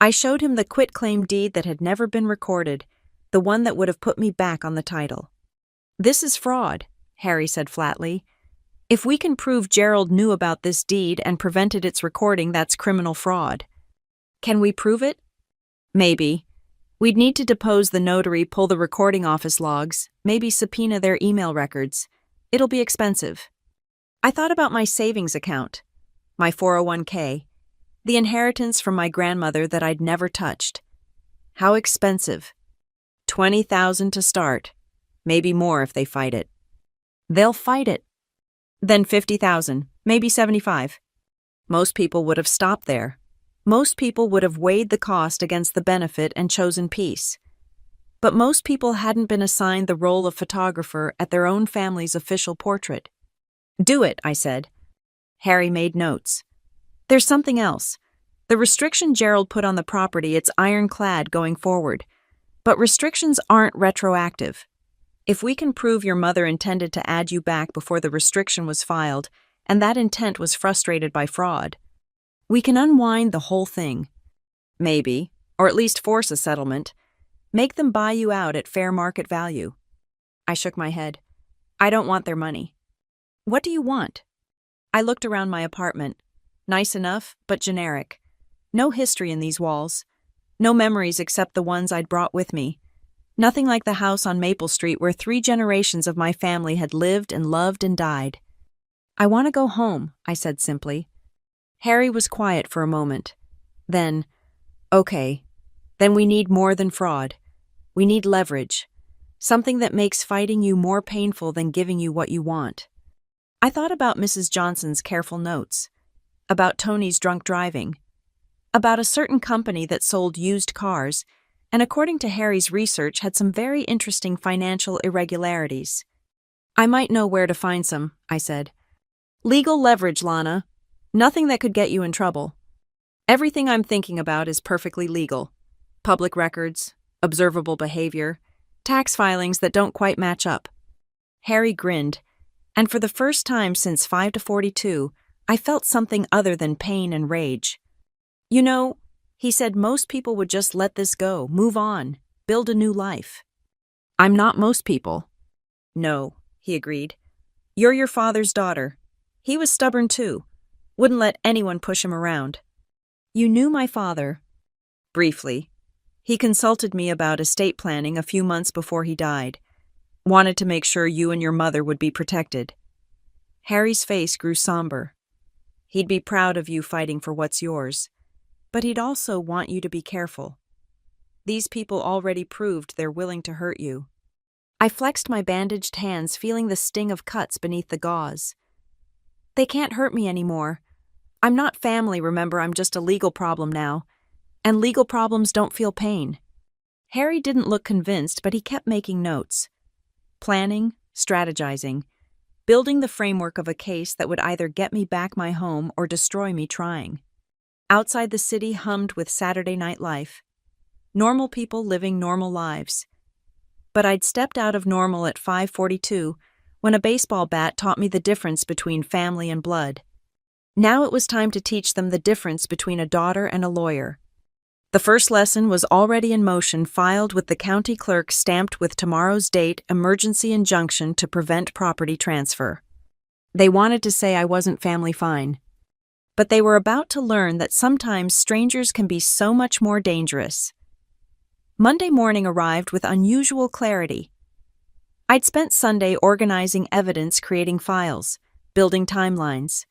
I showed him the quitclaim deed that had never been recorded, the one that would have put me back on the title. "This is fraud," Harry said flatly. "If we can prove Gerald knew about this deed and prevented its recording, that's criminal fraud." "Can we prove it?" "Maybe. We'd need to depose the notary, pull the recording office logs, maybe subpoena their email records. It'll be expensive." I thought about my savings account, my 401k, the inheritance from my grandmother that I'd never touched. How expensive. 20,000 to start. Maybe more if they fight it. They'll fight it. Then 50,000, maybe 75. Most people would have stopped there. Most people would have weighed the cost against the benefit and chosen peace. But most people hadn't been assigned the role of photographer at their own family's official portrait. "Do it," I said. Harry made notes. "There's something else. The restriction Gerald put on the property, it's ironclad going forward. But restrictions aren't retroactive. If we can prove your mother intended to add you back before the restriction was filed, and that intent was frustrated by fraud, we can unwind the whole thing. Maybe, or at least force a settlement. Make them buy you out at fair market value." I shook my head. "I don't want their money." "What do you want?" I looked around my apartment. Nice enough, but generic. No history in these walls. No memories except the ones I'd brought with me. Nothing like the house on Maple Street where 3 generations of my family had lived and loved and died. "I want to go home," I said simply. Harry was quiet for a moment. Then, "Okay, then we need more than fraud. We need leverage. Something that makes fighting you more painful than giving you what you want." I thought about Mrs. Johnson's careful notes, about Tony's drunk driving, about a certain company that sold used cars, and according to Harry's research had some very interesting financial irregularities. "I might know where to find some," I said. "Legal leverage, Lana. Nothing that could get you in trouble. Everything I'm thinking about is perfectly legal. Public records, observable behavior, tax filings that don't quite match up." Harry grinned, and for the first time since 5 to 42, I felt something other than pain and rage. "You know," he said, "most people would just let this go, move on, build a new life." "I'm not most people." "No," he agreed. "You're your father's daughter. He was stubborn too. Wouldn't let anyone push him around." "You knew my father?" "Briefly. He consulted me about estate planning a few months before he died. Wanted to make sure you and your mother would be protected." Harry's face grew somber. "He'd be proud of you fighting for what's yours. But he'd also want you to be careful. These people already proved they're willing to hurt you." I flexed my bandaged hands, feeling the sting of cuts beneath the gauze. "They can't hurt me anymore. I'm not family, remember, I'm just a legal problem now. And legal problems don't feel pain." Harry didn't look convinced, but he kept making notes. Planning, strategizing, building the framework of a case that would either get me back my home or destroy me trying. Outside the city hummed with Saturday night life. Normal people living normal lives. But I'd stepped out of normal at 5:42 when a baseball bat taught me the difference between family and blood. Now it was time to teach them the difference between a daughter and a lawyer. The first lesson was already in motion, filed with the county clerk, stamped with tomorrow's date, emergency injunction to prevent property transfer. They wanted to say I wasn't family fine. But they were about to learn that sometimes strangers can be so much more dangerous. Monday morning arrived with unusual clarity. I'd spent Sunday organizing evidence, creating files, building timelines.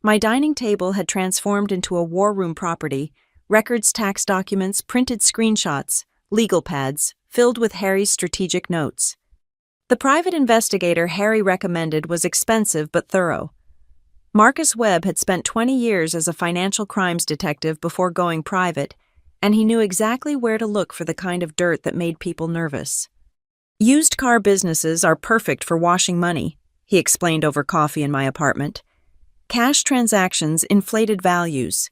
My dining table had transformed into a war room property, records, tax documents, printed screenshots, legal pads, filled with Harry's strategic notes. The private investigator Harry recommended was expensive but thorough. Marcus Webb had spent 20 years as a financial crimes detective before going private, and he knew exactly where to look for the kind of dirt that made people nervous. "Used car businesses are perfect for washing money," he explained over coffee in my apartment. "Cash transactions, inflated values.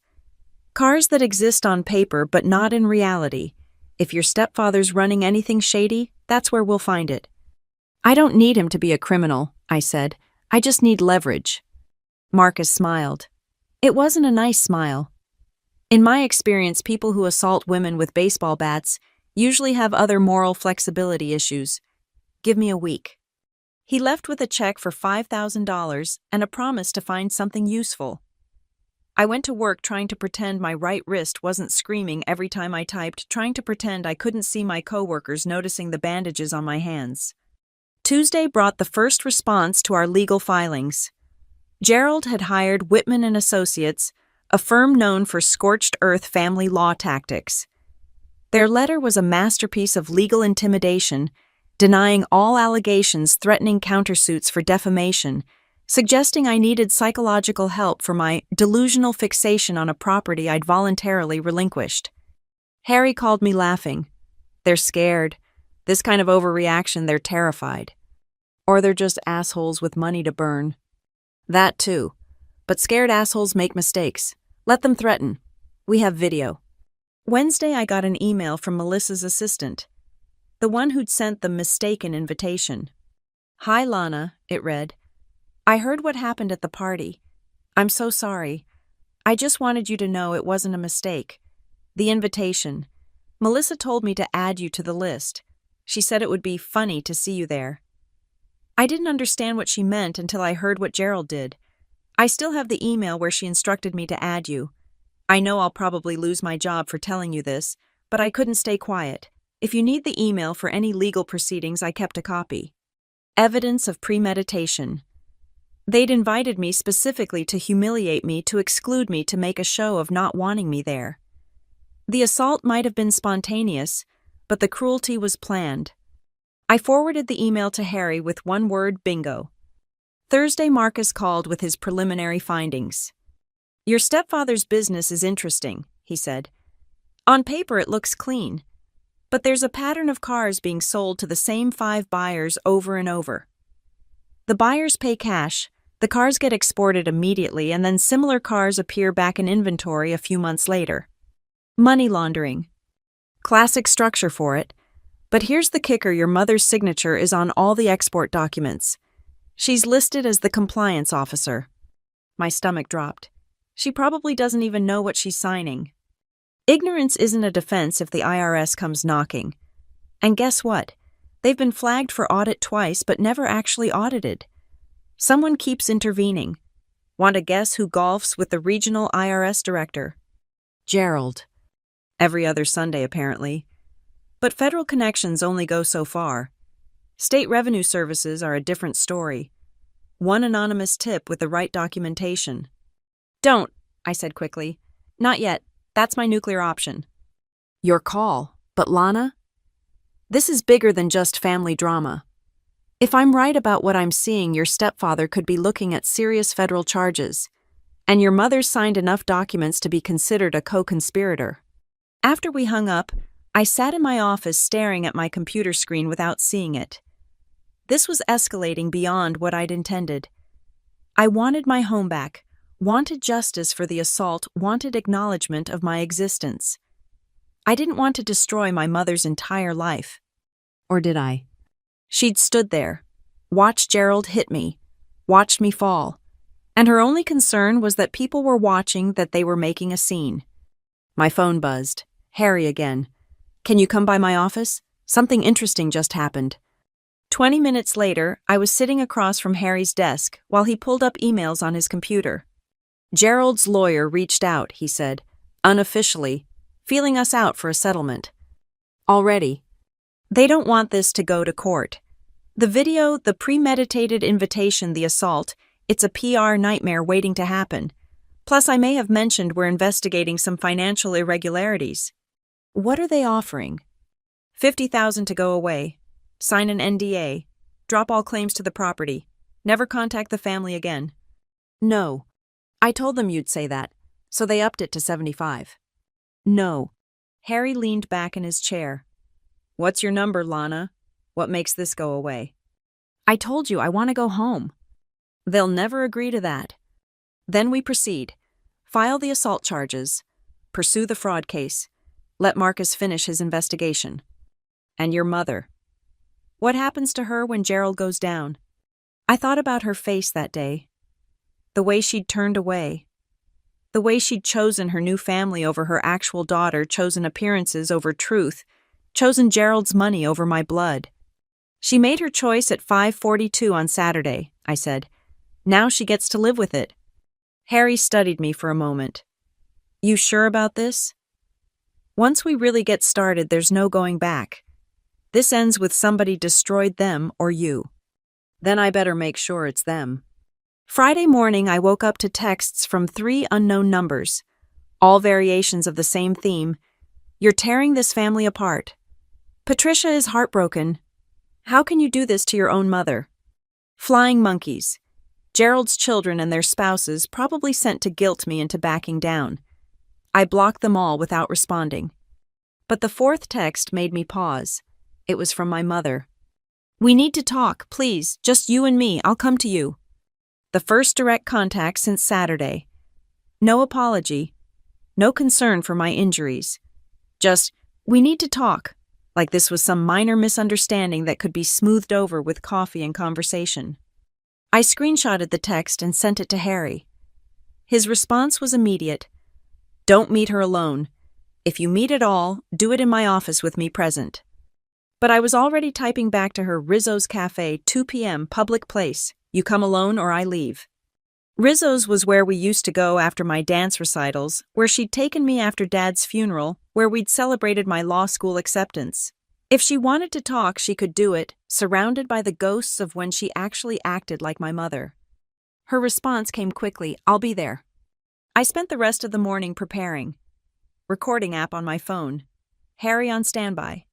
Cars that exist on paper but not in reality. If your stepfather's running anything shady, that's where we'll find it." "I don't need him to be a criminal," I said. "I just need leverage." Marcus smiled. It wasn't a nice smile. "In my experience, people who assault women with baseball bats usually have other moral flexibility issues. Give me a week." He left with a check for $5,000 and a promise to find something useful. I went to work trying to pretend my right wrist wasn't screaming every time I typed, trying to pretend I couldn't see my coworkers noticing the bandages on my hands. Tuesday brought the first response to our legal filings. Gerald had hired Whitman and Associates, a firm known for scorched earth family law tactics. Their letter was a masterpiece of legal intimidation, denying all allegations, threatening countersuits for defamation, suggesting I needed psychological help for my delusional fixation on a property I'd voluntarily relinquished. Harry called me laughing. They're scared. This kind of overreaction, they're terrified. Or they're just assholes with money to burn. That too. But scared assholes make mistakes. Let them threaten. We have video. Wednesday, I got an email from Melissa's assistant, the one who'd sent the mistaken invitation. "Hi, Lana," it read. "I heard what happened at the party. I'm so sorry. I just wanted you to know it wasn't a mistake. The invitation. Melissa told me to add you to the list. She said it would be funny to see you there." I didn't understand what she meant until I heard what Gerald did. I still have the email where she instructed me to add you. I know I'll probably lose my job for telling you this, but I couldn't stay quiet. If you need the email for any legal proceedings, I kept a copy. Evidence of premeditation. They'd invited me specifically to humiliate me, to exclude me, to make a show of not wanting me there. The assault might have been spontaneous, but the cruelty was planned. I forwarded the email to Harry with one word: bingo. Thursday, Marcus called with his preliminary findings. "Your stepfather's business is interesting," he said. "On paper it looks clean, but there's a pattern of cars being sold to the same 5 buyers over and over. The buyers pay cash, the cars get exported immediately, and then similar cars appear back in inventory a few months later. Money laundering. Classic structure for it. But here's the kicker: your mother's signature is on all the export documents. She's listed as the compliance officer." My stomach dropped. She probably doesn't even know what she's signing. Ignorance isn't a defense if the IRS comes knocking. And guess what? They've been flagged for audit twice but never actually audited. Someone keeps intervening. Want to guess who golfs with the regional IRS director? Gerald. Every other Sunday, apparently. But federal connections only go so far. State revenue services are a different story. One anonymous tip with the right documentation. "Don't," I said quickly. "Not yet. That's my nuclear option." "Your call. But Lana? This is bigger than just family drama. If I'm right about what I'm seeing, your stepfather could be looking at serious federal charges, and your mother signed enough documents to be considered a co-conspirator." After we hung up, I sat in my office staring at my computer screen without seeing it. This was escalating beyond what I'd intended. I wanted my home back, wanted justice for the assault, wanted acknowledgement of my existence. I didn't want to destroy my mother's entire life. Or did I? She'd stood there, watched Gerald hit me, watched me fall, and her only concern was that people were watching, that they were making a scene. My phone buzzed. Harry again. "Can you come by my office? Something interesting just happened." 20 minutes later, I was sitting across from Harry's desk while he pulled up emails on his computer. "Gerald's lawyer reached out," he said, "unofficially, feeling us out for a settlement. Already. They don't want this to go to court. The video, the premeditated invitation, the assault, it's a PR nightmare waiting to happen. Plus, I may have mentioned we're investigating some financial irregularities." "What are they offering?" $50,000 to go away, sign an NDA, drop all claims to the property, never contact the family again." "No. I told them you'd say that, so they upped it to 75. "No." Harry leaned back in his chair. "What's your number, Lana? What makes this go away?" "I told you I want to go home." "They'll never agree to that." Then we proceed. File the assault charges. Pursue the fraud case. Let Marcus finish his investigation. And your mother. What happens to her when Gerald goes down? I thought about her face that day. The way she'd turned away. The way she'd chosen her new family over her actual daughter, chosen appearances over truth, chosen Gerald's money over my blood. "She made her choice at 5:42 on Saturday," I said. "Now she gets to live with it." Harry studied me for a moment. "You sure about this?" "Once we really get started, there's no going back. This ends with somebody destroyed them or you. Then I better make sure it's them." Friday morning, I woke up to texts from 3 unknown numbers, all variations of the same theme. "You're tearing this family apart. Patricia is heartbroken. How can you do this to your own mother? Flying monkeys. Gerald's children and their spouses probably sent to guilt me into backing down. I blocked them all without responding. But the fourth text made me pause. It was from my mother. "We need to talk, please, just you and me, I'll come to you." The first direct contact since Saturday. No apology, no concern for my injuries. Just, "We need to talk," like this was some minor misunderstanding that could be smoothed over with coffee and conversation. I screenshotted the text and sent it to Harry. His response was immediate. "Don't meet her alone. If you meet at all, do it in my office with me present." But I was already typing back to her, "Rizzo's Cafe, 2 p.m., public place. You come alone or I leave." Rizzo's was where we used to go after my dance recitals, where she'd taken me after Dad's funeral, where we'd celebrated my law school acceptance. If she wanted to talk, she could do it, surrounded by the ghosts of when she actually acted like my mother. Her response came quickly, "I'll be there." I spent the rest of the morning preparing. Recording app on my phone. Harry on standby.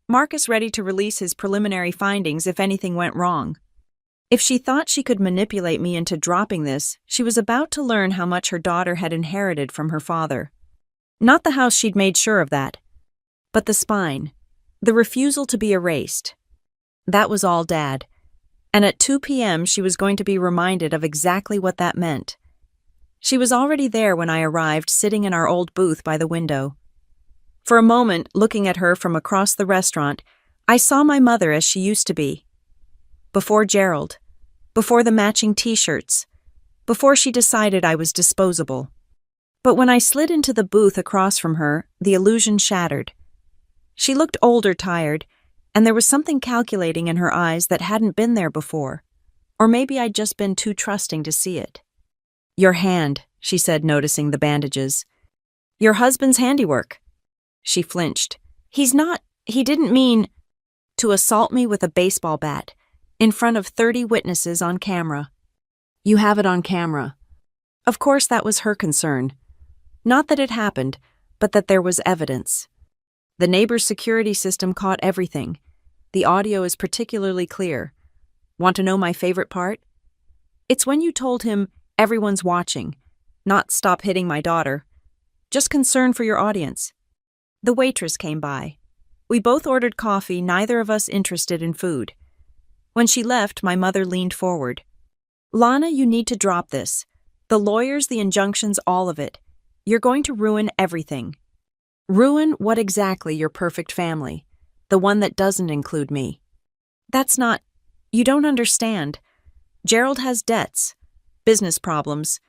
Marcus ready to release his preliminary findings if anything went wrong. If she thought she could manipulate me into dropping this, she was about to learn how much her daughter had inherited from her father. Not the house, she'd made sure of that. But the spine. The refusal to be erased. That was all Dad. And at 2 p.m. she was going to be reminded of exactly what that meant. She was already there when I arrived, sitting in our old booth by the window. For a moment, looking at her from across the restaurant, I saw my mother as she used to be. Before Gerald. Before the matching t-shirts. Before she decided I was disposable. But when I slid into the booth across from her, the illusion shattered. She looked older, tired, and there was something calculating in her eyes that hadn't been there before. Or maybe I'd just been too trusting to see it. "Your hand," she said, noticing the bandages. "Your husband's handiwork." She flinched. He didn't mean to assault me with a baseball bat, in front of 30 witnesses on camera. "You have it on camera." Of course that was her concern. Not that it happened, but that there was evidence. The neighbor's security system caught everything. The audio is particularly clear. Want to know my favorite part? It's when you told him, "Everyone's watching," not "Stop hitting my daughter." Just concern for your audience. The waitress came by. We both ordered coffee, neither of us interested in food. When she left, my mother leaned forward. "Lana, you need to drop this. The lawyers, the injunctions, all of it. You're going to ruin everything." "Ruin what exactly? Your perfect family. The one that doesn't include me." "That's not... You don't understand. Gerald has debts. Business problems.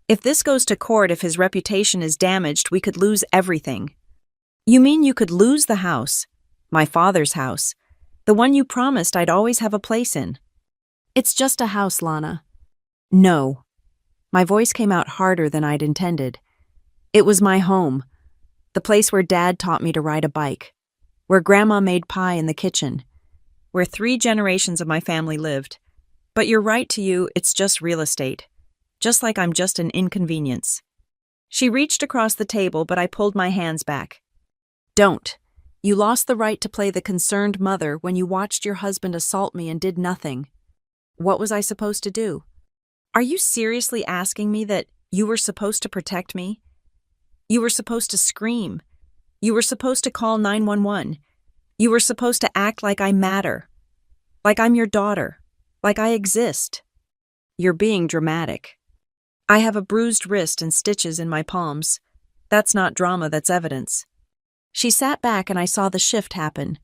If this goes to court, if his reputation is damaged, we could lose everything." "You mean you could lose the house? My father's house. The one you promised I'd always have a place in." "It's just a house, Lana." "No." My voice came out harder than I'd intended. "It was my home. The place where Dad taught me to ride a bike. Where Grandma made pie in the kitchen. Where 3 generations of my family lived. But you're right, to you, it's just real estate. Just like I'm just an inconvenience." She reached across the table, but I pulled my hands back. "Don't. You lost the right to play the concerned mother when you watched your husband assault me and did nothing. What was I supposed to do? Are you seriously asking me that you were supposed to protect me? You were supposed to scream. You were supposed to call 911. You were supposed to act like I matter. Like I'm your daughter. Like I exist. You're being dramatic. I have a bruised wrist and stitches in my palms. That's not drama, that's evidence." She sat back and I saw the shift happen.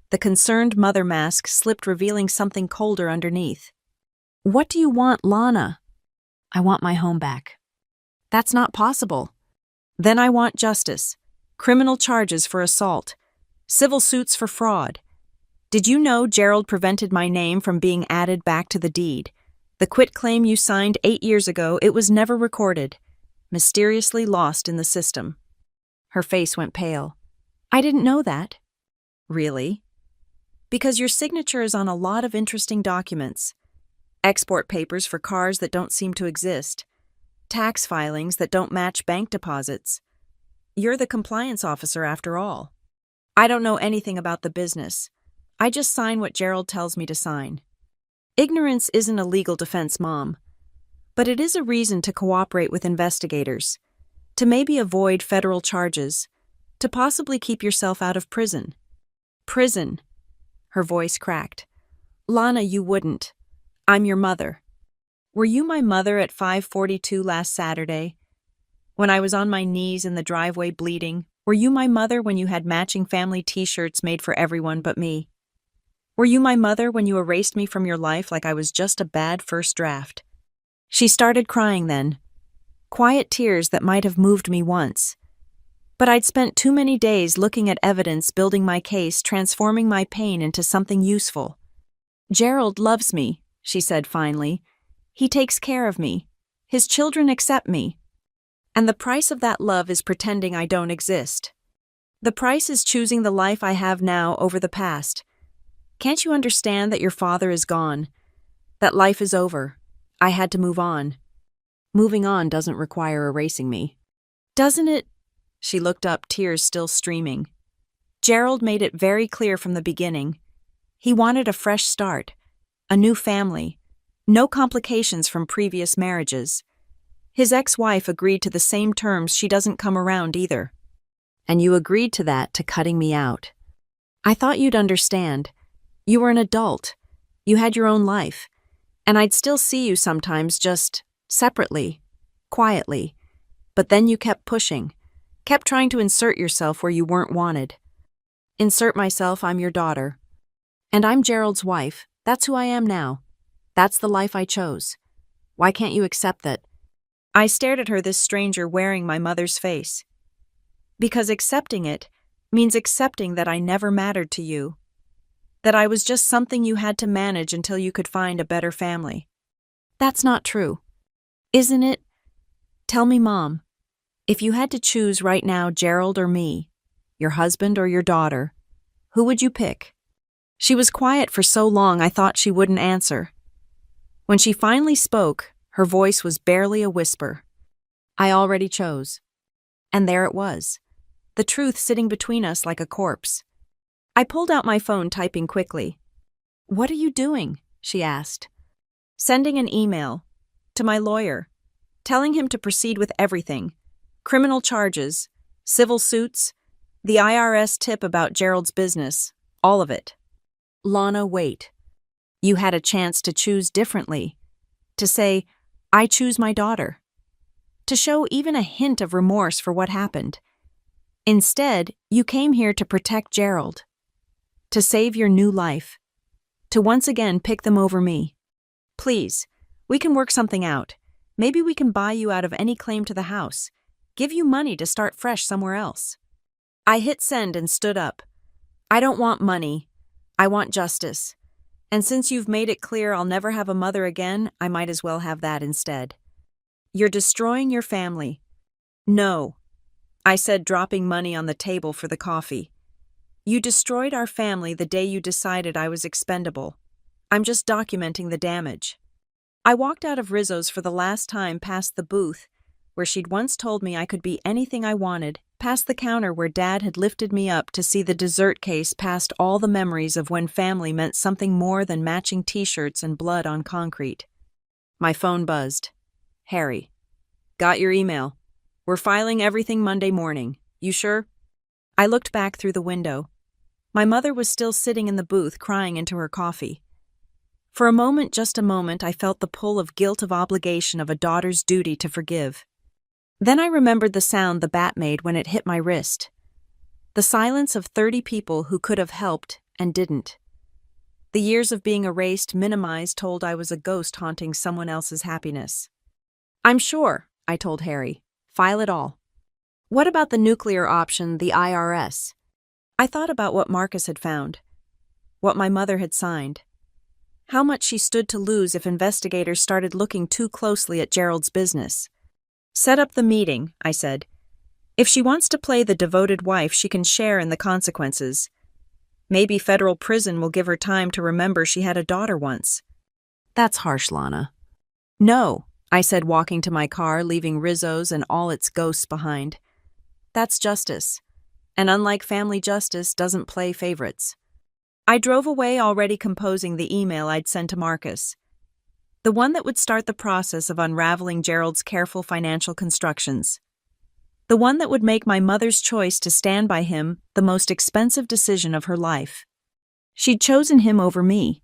The concerned mother mask slipped, revealing something colder underneath. "What do you want, Lana?" "I want my home back." "That's not possible." "Then I want justice. Criminal charges for assault. Civil suits for fraud. Did you know Gerald prevented my name from being added back to the deed? The quitclaim you signed 8 years ago, it was never recorded. Mysteriously lost in the system." Her face went pale. "I didn't know that." "Really?" "Because your signature is on a lot of interesting documents. Export papers for cars that don't seem to exist. Tax filings that don't match bank deposits. You're the compliance officer after all. I don't know anything about the business. I just sign what Gerald tells me to sign." Ignorance isn't a legal defense, Mom, but it is a reason to cooperate with investigators, to maybe avoid federal charges, to possibly keep yourself out of prison. Prison. Her voice cracked. Lana, you wouldn't. I'm your mother. Were you my mother at 5:42 last Saturday? When I was on my knees in the driveway bleeding, were you my mother when you had matching family t-shirts made for everyone but me? Were you my mother when you erased me from your life like I was just a bad first draft? She started crying then. Quiet tears that might have moved me once. But I'd spent too many days looking at evidence, building my case, transforming my pain into something useful. Gerald loves me, she said finally. He takes care of me. His children accept me. And the price of that love is pretending I don't exist. The price is choosing the life I have now over the past. Can't you understand that your father is gone? That life is over. I had to move on. Moving on doesn't require erasing me. Doesn't it? She looked up, tears still streaming. Gerald made it very clear from the beginning. He wanted a fresh start, a new family, no complications from previous marriages. His ex-wife agreed to the same terms. She doesn't come around either. And you agreed to that, to cutting me out. I thought you'd understand. You were an adult. You had your own life. And I'd still see you sometimes, just separately, quietly. But then you kept pushing, kept trying to insert yourself where you weren't wanted. Insert myself, I'm your daughter. And I'm Gerald's wife. That's who I am now. That's the life I chose. Why can't you accept that? I stared at her, this stranger wearing my mother's face. Because accepting it means accepting that I never mattered to you. That I was just something you had to manage until you could find a better family. That's not true. Isn't it? Tell me, Mom. If you had to choose right now, Gerald or me, your husband or your daughter, who would you pick? She was quiet for so long I thought she wouldn't answer. When she finally spoke, her voice was barely a whisper. I already chose. And there it was, the truth sitting between us like a corpse. I pulled out my phone, typing quickly. What are you doing? She asked. Sending an email to my lawyer, telling him to proceed with everything. Criminal charges, civil suits, the IRS tip about Gerald's business, all of it. Lana, wait. You had a chance to choose differently. To say, I choose my daughter. To show even a hint of remorse for what happened. Instead, you came here to protect Gerald. To save your new life. To once again pick them over me. Please, we can work something out. Maybe we can buy you out of any claim to the house. Give you money to start fresh somewhere else. I hit send and stood up. I don't want money. I want justice. And since you've made it clear I'll never have a mother again, I might as well have that instead. You're destroying your family. No, I said, dropping money on the table for the coffee. You destroyed our family the day you decided I was expendable. I'm just documenting the damage. I walked out of Rizzo's for the last time, past the booth, where she'd once told me I could be anything I wanted, past the counter where Dad had lifted me up to see the dessert case, past all the memories of when family meant something more than matching t-shirts and blood on concrete. My phone buzzed. Harry. Got your email. We're filing everything Monday morning. You sure? I looked back through the window. My mother was still sitting in the booth, crying into her coffee. For a moment, just a moment, I felt the pull of guilt, of obligation, of a daughter's duty to forgive. Then I remembered the sound the bat made when it hit my wrist. The silence of 30 people who could have helped and didn't. The years of being erased, minimized, told I was a ghost haunting someone else's happiness. I'm sure, I told Harry. File it all. What about the nuclear option, the IRS? I thought about what Marcus had found, what my mother had signed, how much she stood to lose if investigators started looking too closely at Gerald's business. Set up the meeting, I said. If she wants to play the devoted wife, she can share in the consequences. Maybe federal prison will give her time to remember she had a daughter once. That's harsh, Lana. No, I said, walking to my car, leaving Rizzo's and all its ghosts behind. That's justice. And unlike family justice, doesn't play favorites. I drove away already composing the email I'd sent to Marcus, the one that would start the process of unraveling Gerald's careful financial constructions. The one that would make my mother's choice to stand by him the most expensive decision of her life. She'd chosen him over me.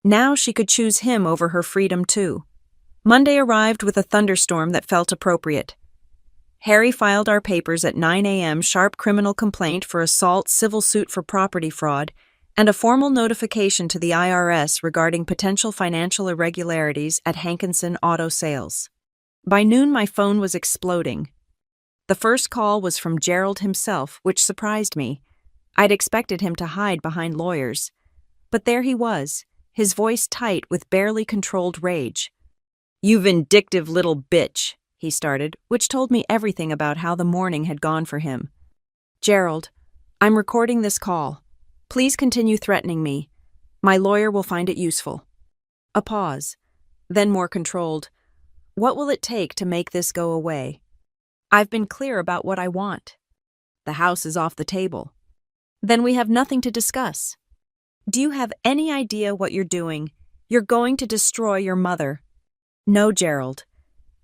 Now she could choose him over her freedom too. Monday arrived with a thunderstorm that felt appropriate. Harry filed our papers at 9 a.m. Sharp criminal complaint for assault, civil suit for property fraud, and a formal notification to the IRS regarding potential financial irregularities at Hankinson Auto Sales. By noon my phone was exploding. The first call was from Gerald himself, which surprised me. I'd expected him to hide behind lawyers. But there he was, his voice tight with barely controlled rage. "You vindictive little bitch," he started, which told me everything about how the morning had gone for him. "Gerald, I'm recording this call. Please continue threatening me. My lawyer will find it useful." A pause, then more controlled. "What will it take to make this go away? I've been clear about what I want. The house is off the table. Then we have nothing to discuss. Do you have any idea what you're doing? You're going to destroy your mother." "No, Gerald.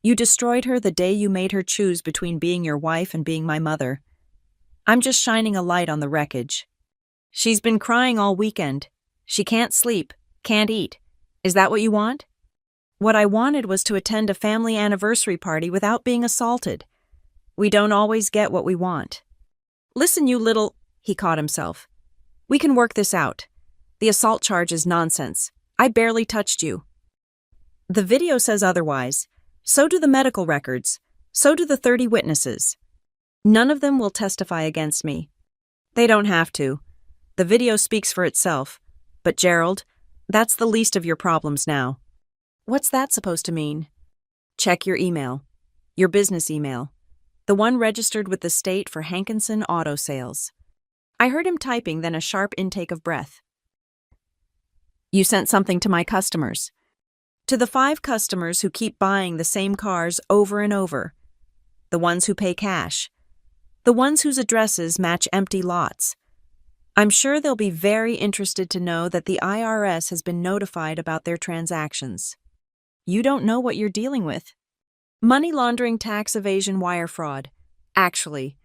You destroyed her the day you made her choose between being your wife and being my mother. I'm just shining a light on the wreckage. She's been crying all weekend. She can't sleep, can't eat. Is that what you want?" What I wanted was to attend a family anniversary party without being assaulted. We don't always get what we want. "Listen, you little—" he caught himself. "We can work this out. The assault charge is nonsense. I barely touched you. The video says otherwise. So do the medical records. So do the 30 witnesses. None of them will testify against me. They don't have to. The video speaks for itself. But Gerald, that's the least of your problems now." "What's that supposed to mean?" "Check your email. Your business email. The one registered with the state for Hankinson Auto Sales." I heard him typing, then a sharp intake of breath. "You sent something to my customers. To the 5 customers who keep buying the same cars over and over. The ones who pay cash. The ones whose addresses match empty lots. I'm sure they'll be very interested to know that the IRS has been notified about their transactions. You don't know what you're dealing with. Money laundering, tax evasion, wire fraud. Actually,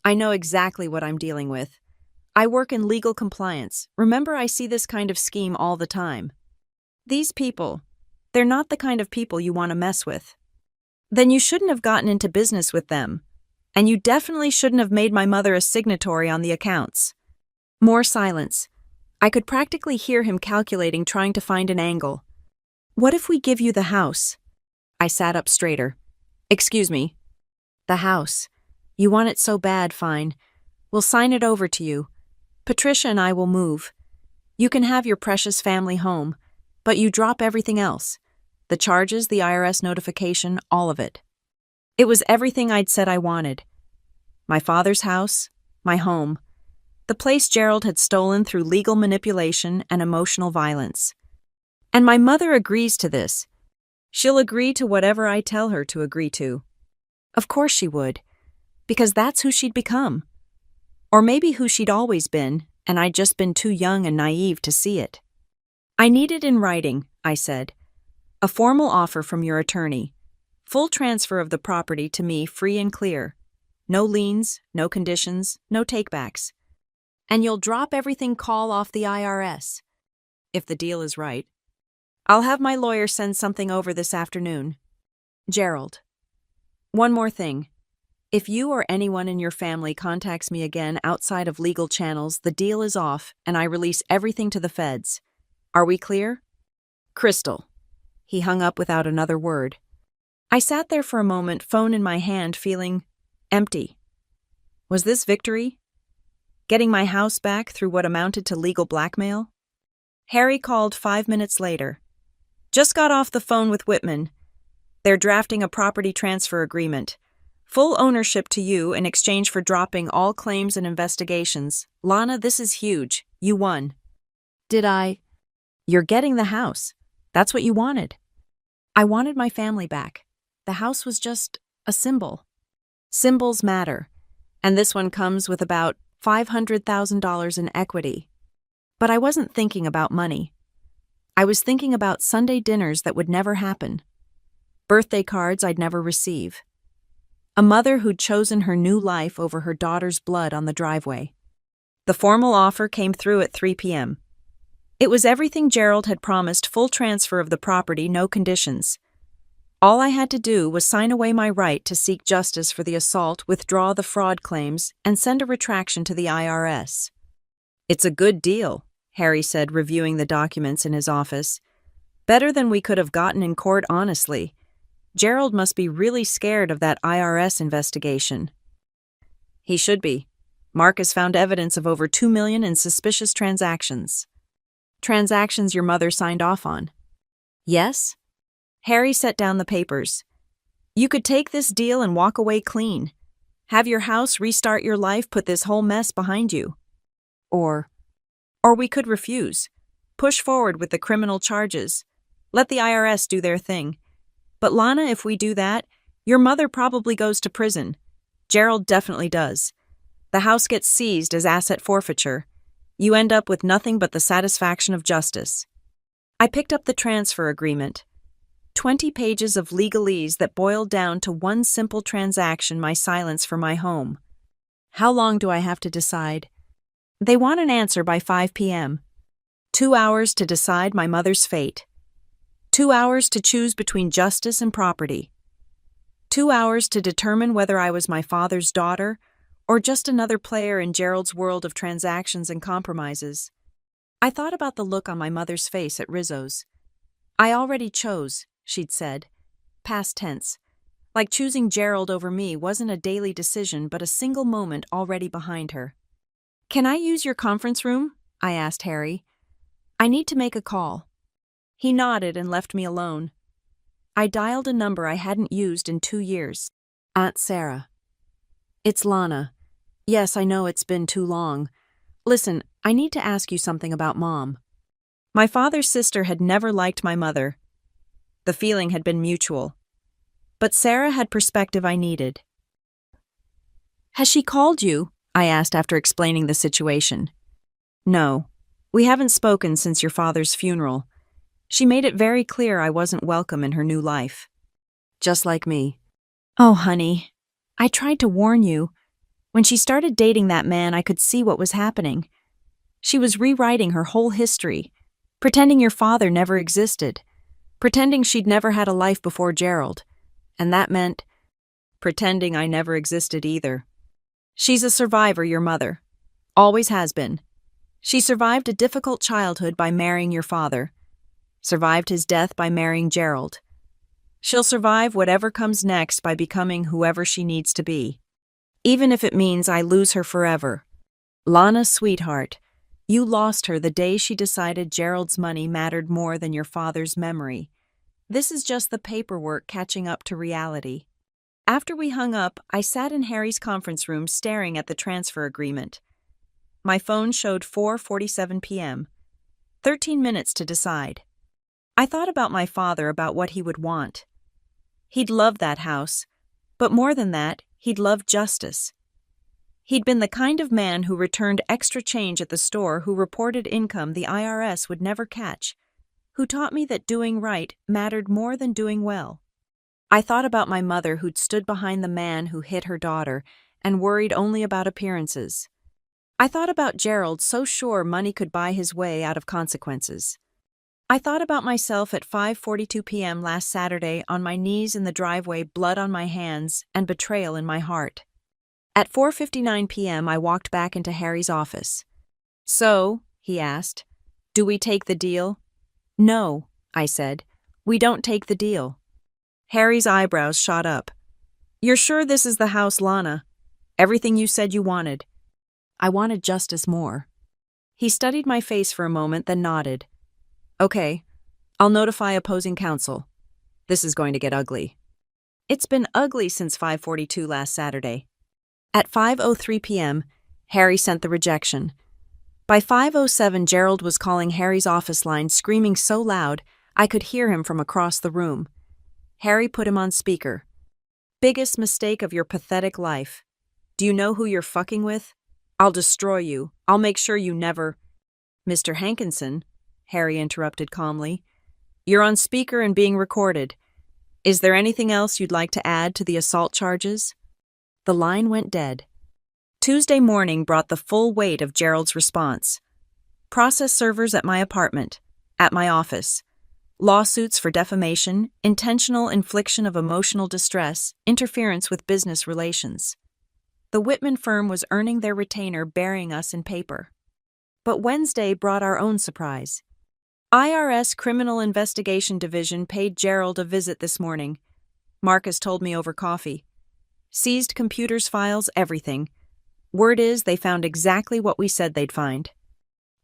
I know exactly what I'm dealing with. I work in legal compliance. Remember, I see this kind of scheme all the time. These people, they're not the kind of people you want to mess with. Then you shouldn't have gotten into business with them. And you definitely shouldn't have made my mother a signatory on the accounts." More silence. I could practically hear him calculating, trying to find an angle. "What if we give you the house?" I sat up straighter. "Excuse me." "The house. You want it so bad, fine. We'll sign it over to you. Patricia and I will move. You can have your precious family home, but you drop everything else. The charges, the IRS notification, all of it." It was everything I'd said I wanted. My father's house, my home, the place Gerald had stolen through legal manipulation and emotional violence. And my mother agrees to this. She'll agree to whatever I tell her to agree to. Of course she would, because that's who she'd become. Or maybe who she'd always been, and I'd just been too young and naive to see it. "I need it in writing," I said. "A formal offer from your attorney. Full transfer of the property to me, free and clear. No liens, no conditions, no takebacks. And you'll drop everything, call off the IRS. If the deal is right. I'll have my lawyer send something over this afternoon. Gerald. One more thing. If you or anyone in your family contacts me again outside of legal channels, the deal is off and I release everything to the feds. Are we clear?" "Crystal." He hung up without another word. I sat there for a moment, phone in my hand, feeling empty. Was this victory? Getting my house back through what amounted to legal blackmail? Harry called 5 minutes later. "Just got off the phone with Whitman. They're drafting a property transfer agreement. Full ownership to you in exchange for dropping all claims and investigations. Lana, this is huge. You won." "Did I?" "You're getting the house. That's what you wanted." I wanted my family back. The house was just a symbol. Symbols matter, and this one comes with about $500,000 in equity. But I wasn't thinking about money. I was thinking about Sunday dinners that would never happen, birthday cards I'd never receive, a mother who'd chosen her new life over her daughter's blood on the driveway. The formal offer came through at 3 p.m. It was everything Gerald had promised: full transfer of the property, no conditions. All I had to do was sign away my right to seek justice for the assault, withdraw the fraud claims, and send a retraction to the IRS. "It's a good deal," Harry said, reviewing the documents in his office. "Better than we could have gotten in court, honestly. Gerald must be really scared of that IRS investigation." "He should be. Mark has found evidence of over $2 million in suspicious transactions." "Transactions your mother signed off on?" "Yes." Harry set down the papers. "You could take this deal and walk away clean. Have your house, restart your life, put this whole mess behind you. Or we could refuse. Push forward with the criminal charges. Let the IRS do their thing. But Lana, if we do that, your mother probably goes to prison. Gerald definitely does. The house gets seized as asset forfeiture. You end up with nothing but the satisfaction of justice." I picked up the transfer agreement. 20 pages of legalese that boiled down to one simple transaction: my silence for my home. "How long do I have to decide?" "They want an answer by 5 p.m. 2 hours to decide my mother's fate. 2 hours to choose between justice and property. 2 hours to determine whether I was my father's daughter or just another player in Gerald's world of transactions and compromises." I thought about the look on my mother's face at Rizzo's. "I already chose," she'd said, past tense, like choosing Gerald over me wasn't a daily decision but a single moment already behind her. "Can I use your conference room?" I asked Harry. "I need to make a call." He nodded and left me alone. I dialed a number I hadn't used in 2 years. "Aunt Sarah." "It's Lana. Yes, I know it's been too long. Listen, I need to ask you something about Mom." My father's sister had never liked my mother. The feeling had been mutual. But Sarah had perspective I needed. "Has she called you?" I asked after explaining the situation. "No. We haven't spoken since your father's funeral. She made it very clear I wasn't welcome in her new life." "Just like me." "Oh, honey. I tried to warn you. When she started dating that man, I could see what was happening. She was rewriting her whole history, pretending your father never existed, pretending she'd never had a life before Gerald. And that meant pretending I never existed either. She's a survivor, your mother. Always has been. She survived a difficult childhood by marrying your father, survived his death by marrying Gerald. She'll survive whatever comes next by becoming whoever she needs to be, even if it means I lose her forever. Lana, sweetheart, you lost her the day she decided Gerald's money mattered more than your father's memory. This is just the paperwork catching up to reality." After we hung up, I sat in Harry's conference room staring at the transfer agreement. My phone showed 4:47 p.m. 13 minutes to decide. I thought about my father, about what he would want. He'd love that house, but more than that, he'd love justice. He'd been the kind of man who returned extra change at the store, who reported income the IRS would never catch, who taught me that doing right mattered more than doing well. I thought about my mother, who'd stood behind the man who hit her daughter and worried only about appearances. I thought about Gerald, so sure money could buy his way out of consequences. I thought about myself at 5:42 p.m. last Saturday, on my knees in the driveway, blood on my hands and betrayal in my heart. At 4:59 p.m. I walked back into Harry's office. "So," he asked, "do we take the deal?" "No," I said, "we don't take the deal." Harry's eyebrows shot up. "You're sure this is the house, Lana? Everything you said you wanted." "I wanted justice more." He studied my face for a moment, then nodded. "Okay, I'll notify opposing counsel. This is going to get ugly." It's been ugly since 5:42 last Saturday. At 5:03 p.m., Harry sent the rejection. By 5:07, Gerald was calling Harry's office line, screaming so loud I could hear him from across the room. Harry put him on speaker. "Biggest mistake of your pathetic life. Do you know who you're fucking with? I'll destroy you. I'll make sure you never..." Mr. Hankinson, Harry interrupted calmly, you're on speaker and being recorded. Is there anything else you'd like to add to the assault charges? The line went dead. Tuesday morning brought the full weight of Gerald's response. Process servers at my apartment, at my office. Lawsuits for defamation, intentional infliction of emotional distress, interference with business relations. The Whitman firm was earning their retainer burying us in paper. But Wednesday brought our own surprise. IRS Criminal Investigation Division paid Gerald a visit this morning. Marcus told me over coffee. Seized computers, files, everything. Word is they found exactly what we said they'd find.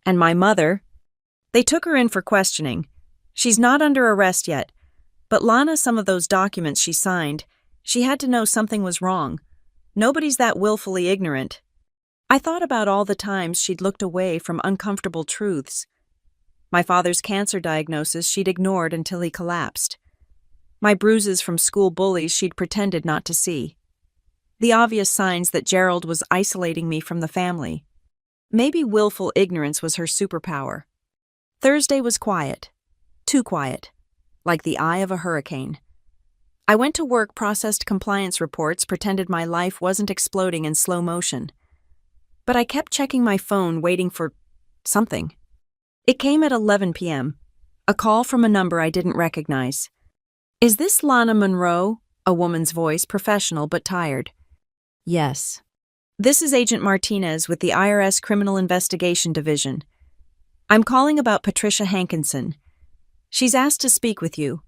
And my mother? They took her in for questioning. She's not under arrest yet, but Lana, some of those documents she signed, she had to know something was wrong. Nobody's that willfully ignorant. I thought about all the times she'd looked away from uncomfortable truths. My father's cancer diagnosis she'd ignored until he collapsed. My bruises from school bullies she'd pretended not to see. The obvious signs that Gerald was isolating me from the family. Maybe willful ignorance was her superpower. Thursday was quiet. Too quiet. Like the eye of a hurricane. I went to work, processed compliance reports, pretended my life wasn't exploding in slow motion. But I kept checking my phone, waiting for something. It came at 11 p.m. A call from a number I didn't recognize. Is this Lana Monroe? A woman's voice, professional but tired. Yes. This is Agent Martinez with the IRS Criminal Investigation Division. I'm calling about Patricia Hankinson. She's asked to speak with you.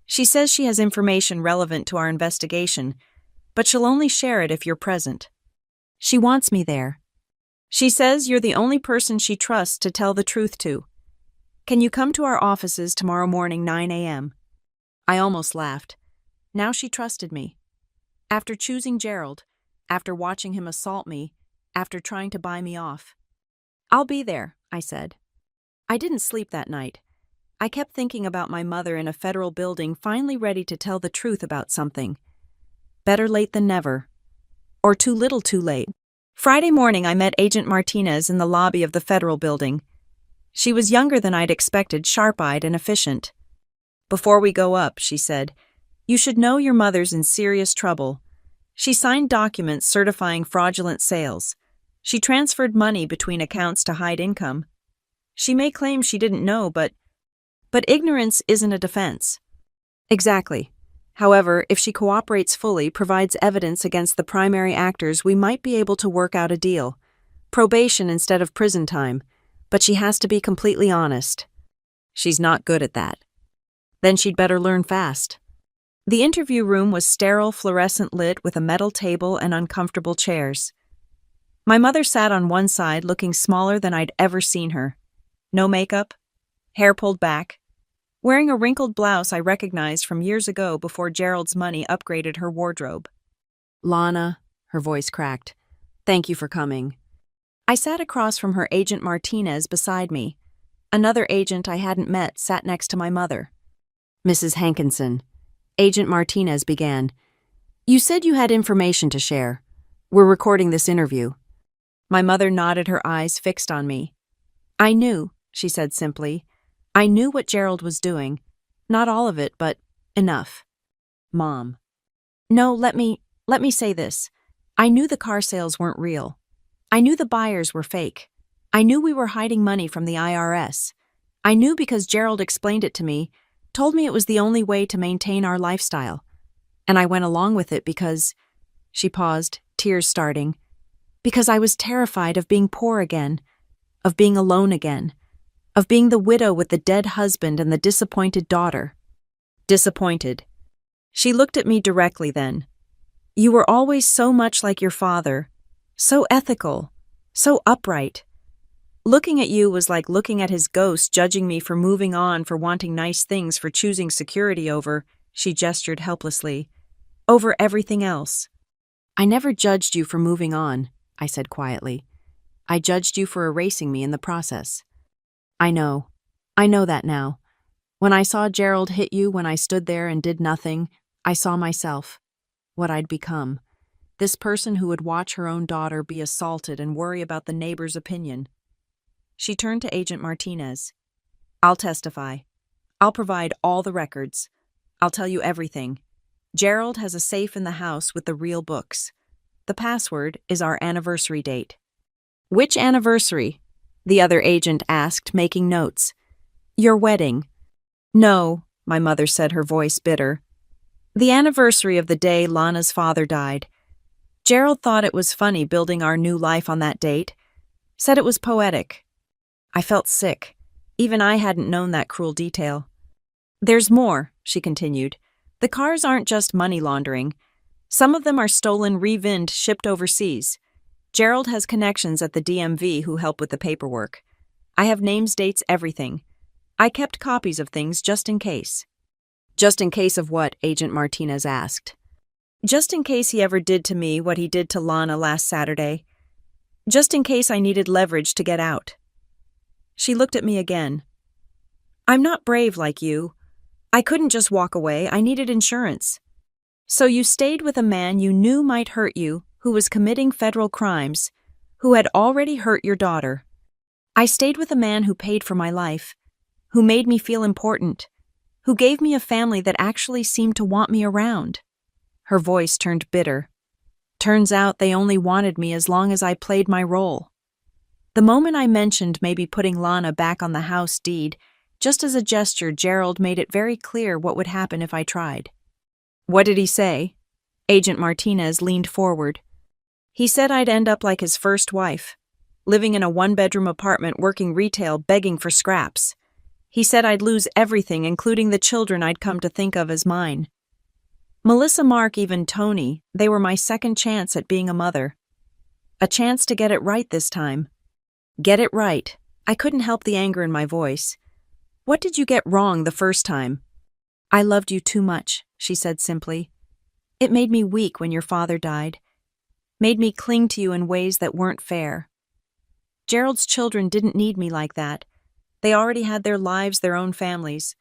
She says she has information relevant to our investigation, but she'll only share it if you're present. She wants me there. She says you're the only person she trusts to tell the truth to. Can you come to our offices tomorrow morning, 9 a.m.? I almost laughed. Now she trusted me. After choosing Gerald, after watching him assault me, after trying to buy me off. I'll be there, I said. I didn't sleep that night. I kept thinking about my mother in a federal building finally ready to tell the truth about something. Better late than never. Or too little too late. Friday morning I met Agent Martinez in the lobby of the federal building. She was younger than I'd expected, sharp-eyed and efficient. Before we go up, she said, you should know your mother's in serious trouble. She signed documents certifying fraudulent sales. She transferred money between accounts to hide income. She may claim she didn't know, but ignorance isn't a defense. Exactly. However, if she cooperates fully, provides evidence against the primary actors, we might be able to work out a deal. Probation instead of prison time. But she has to be completely honest. She's not good at that. Then she'd better learn fast. The interview room was sterile, fluorescent lit with a metal table and uncomfortable chairs. My mother sat on one side, looking smaller than I'd ever seen her. No makeup, hair pulled back, wearing a wrinkled blouse I recognized from years ago before Gerald's money upgraded her wardrobe. Lana, her voice cracked. Thank you for coming. I sat across from her, Agent Martinez beside me. Another agent I hadn't met sat next to my mother. Mrs. Hankinson, Agent Martinez began. You said you had information to share. We're recording this interview. My mother nodded, her eyes fixed on me. I knew, she said simply. I knew what Gerald was doing. Not all of it, but enough. Mom. No, let me say this. I knew the car sales weren't real. I knew the buyers were fake. I knew we were hiding money from the IRS. I knew because Gerald explained it to me, told me it was the only way to maintain our lifestyle. And I went along with it because, she paused, tears starting, because I was terrified of being poor again, of being alone again, of being the widow with the dead husband and the disappointed daughter. Disappointed. She looked at me directly then. You were always so much like your father, so ethical, so upright. Looking at you was like looking at his ghost, judging me for moving on, for wanting nice things, for choosing security over, she gestured helplessly, over everything else. I never judged you for moving on, I said quietly. I judged you for erasing me in the process. I know that now. When I saw Gerald hit you, when I stood there and did nothing, I saw myself, what I'd become. This person who would watch her own daughter be assaulted and worry about the neighbor's opinion. She turned to Agent Martinez. I'll testify. I'll provide all the records. I'll tell you everything. Gerald has a safe in the house with the real books. The password is our anniversary date. Which anniversary? The other agent asked, making notes. Your wedding. No, my mother said, her voice bitter. The anniversary of the day Lana's father died. Gerald thought it was funny building our new life on that date. Said it was poetic. I felt sick. Even I hadn't known that cruel detail. There's more, she continued. The cars aren't just money laundering. Some of them are stolen revind shipped overseas. Gerald has connections at the DMV who help with the paperwork. I have names, dates, everything. I kept copies of things just in case. Just in case of what? Agent Martinez asked. Just in case he ever did to me what he did to Lana last Saturday. Just in case I needed leverage to get out. She looked at me again. I'm not brave like you. I couldn't just walk away. I needed insurance. So you stayed with a man you knew might hurt you, who was committing federal crimes, who had already hurt your daughter. I stayed with a man who paid for my life, who made me feel important, who gave me a family that actually seemed to want me around. Her voice turned bitter. Turns out they only wanted me as long as I played my role. The moment I mentioned maybe putting Lana back on the house deed, just as a gesture, Gerald made it very clear what would happen if I tried. What did he say? Agent Martinez leaned forward. He said I'd end up like his first wife, living in a one-bedroom apartment, working retail, begging for scraps. He said I'd lose everything, including the children I'd come to think of as mine. Melissa, Mark, even Tony, they were my second chance at being a mother. A chance to get it right this time. Get it right. I couldn't help the anger in my voice. What did you get wrong the first time? I loved you too much, she said simply. It made me weak when your father died. Made me cling to you in ways that weren't fair. Gerald's children didn't need me like that. They already had their lives, their own families.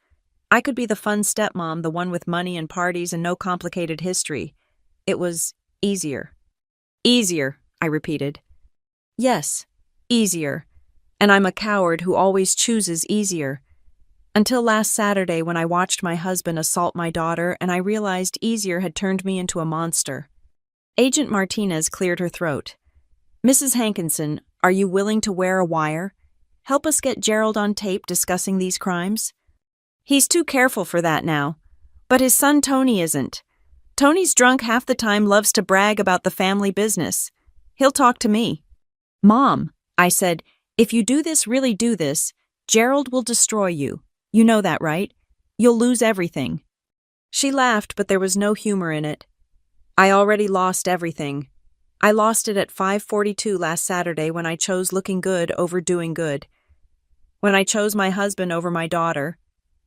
I could be the fun stepmom, the one with money and parties and no complicated history. It was easier. Easier, I repeated. Yes, easier. And I'm a coward who always chooses easier. Until last Saturday when I watched my husband assault my daughter and I realized easier had turned me into a monster. Agent Martinez cleared her throat. Mrs. Hankinson, are you willing to wear a wire? Help us get Gerald on tape discussing these crimes? He's too careful for that now. But his son Tony isn't. Tony's drunk half the time, loves to brag about the family business. He'll talk to me. Mom, I said, if you do this, really do this, Gerald will destroy you. You know that, right? You'll lose everything. She laughed, but there was no humor in it. I already lost everything. I lost it at 5:42 last Saturday when I chose looking good over doing good. When I chose my husband over my daughter.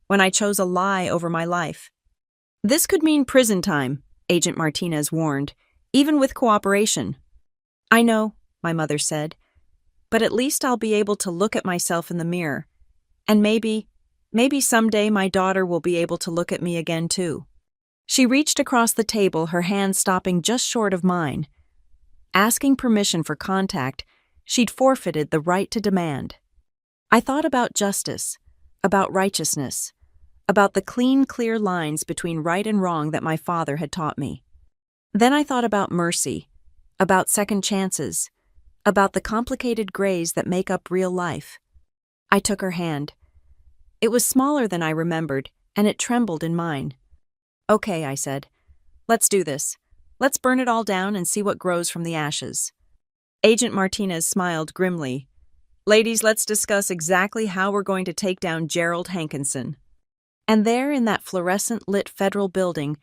When I chose a lie over my life. This could mean prison time, Agent Martinez warned, even with cooperation. I know, my mother said, but at least I'll be able to look at myself in the mirror. And maybe someday my daughter will be able to look at me again too. She reached across the table, her hand stopping just short of mine. Asking permission for contact, she'd forfeited the right to demand. I thought about justice, about righteousness, about the clean, clear lines between right and wrong that my father had taught me. Then I thought about mercy, about second chances, about the complicated grays that make up real life. I took her hand. It was smaller than I remembered, and it trembled in mine. Okay, I said. Let's do this. Let's burn it all down and see what grows from the ashes. Agent Martinez smiled grimly. Ladies, let's discuss exactly how we're going to take down Gerald Hankinson. And there, in that fluorescent-lit federal building,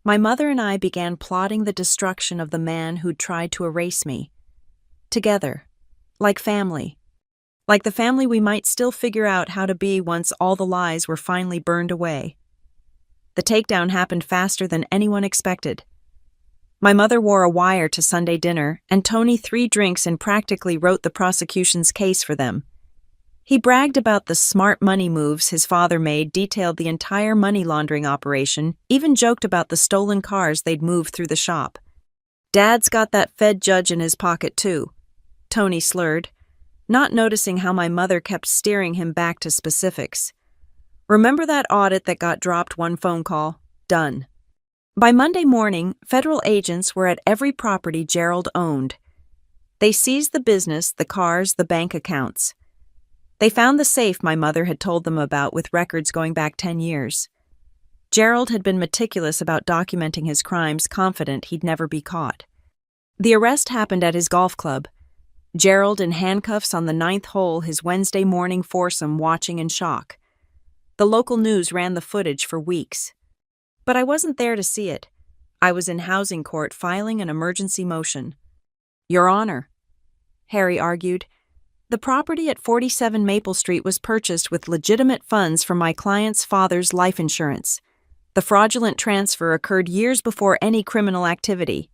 my mother and I began plotting the destruction of the man who'd tried to erase me. Together. Like family. Like the family we might still figure out how to be once all the lies were finally burned away. The takedown happened faster than anyone expected. My mother wore a wire to Sunday dinner, and Tony 3 drinks and practically wrote the prosecution's case for them. He bragged about the smart money moves his father made, detailed the entire money laundering operation, even joked about the stolen cars they'd moved through the shop. Dad's got that Fed judge in his pocket too, Tony slurred. not noticing how my mother kept steering him back to specifics. Remember that audit that got dropped one phone call? Done. By Monday morning, federal agents were at every property Gerald owned. They seized the business, the cars, the bank accounts. They found the safe my mother had told them about with records going back 10 years. Gerald had been meticulous about documenting his crimes, confident he'd never be caught. The arrest happened at his golf club. Gerald in handcuffs on the 9th hole, his Wednesday morning foursome watching in shock. The local news ran the footage for weeks. But I wasn't there to see it. I was in housing court filing an emergency motion. Your Honor, Harry argued, the property at 47 Maple Street was purchased with legitimate funds from my client's father's life insurance. The fraudulent transfer occurred years before any criminal activity.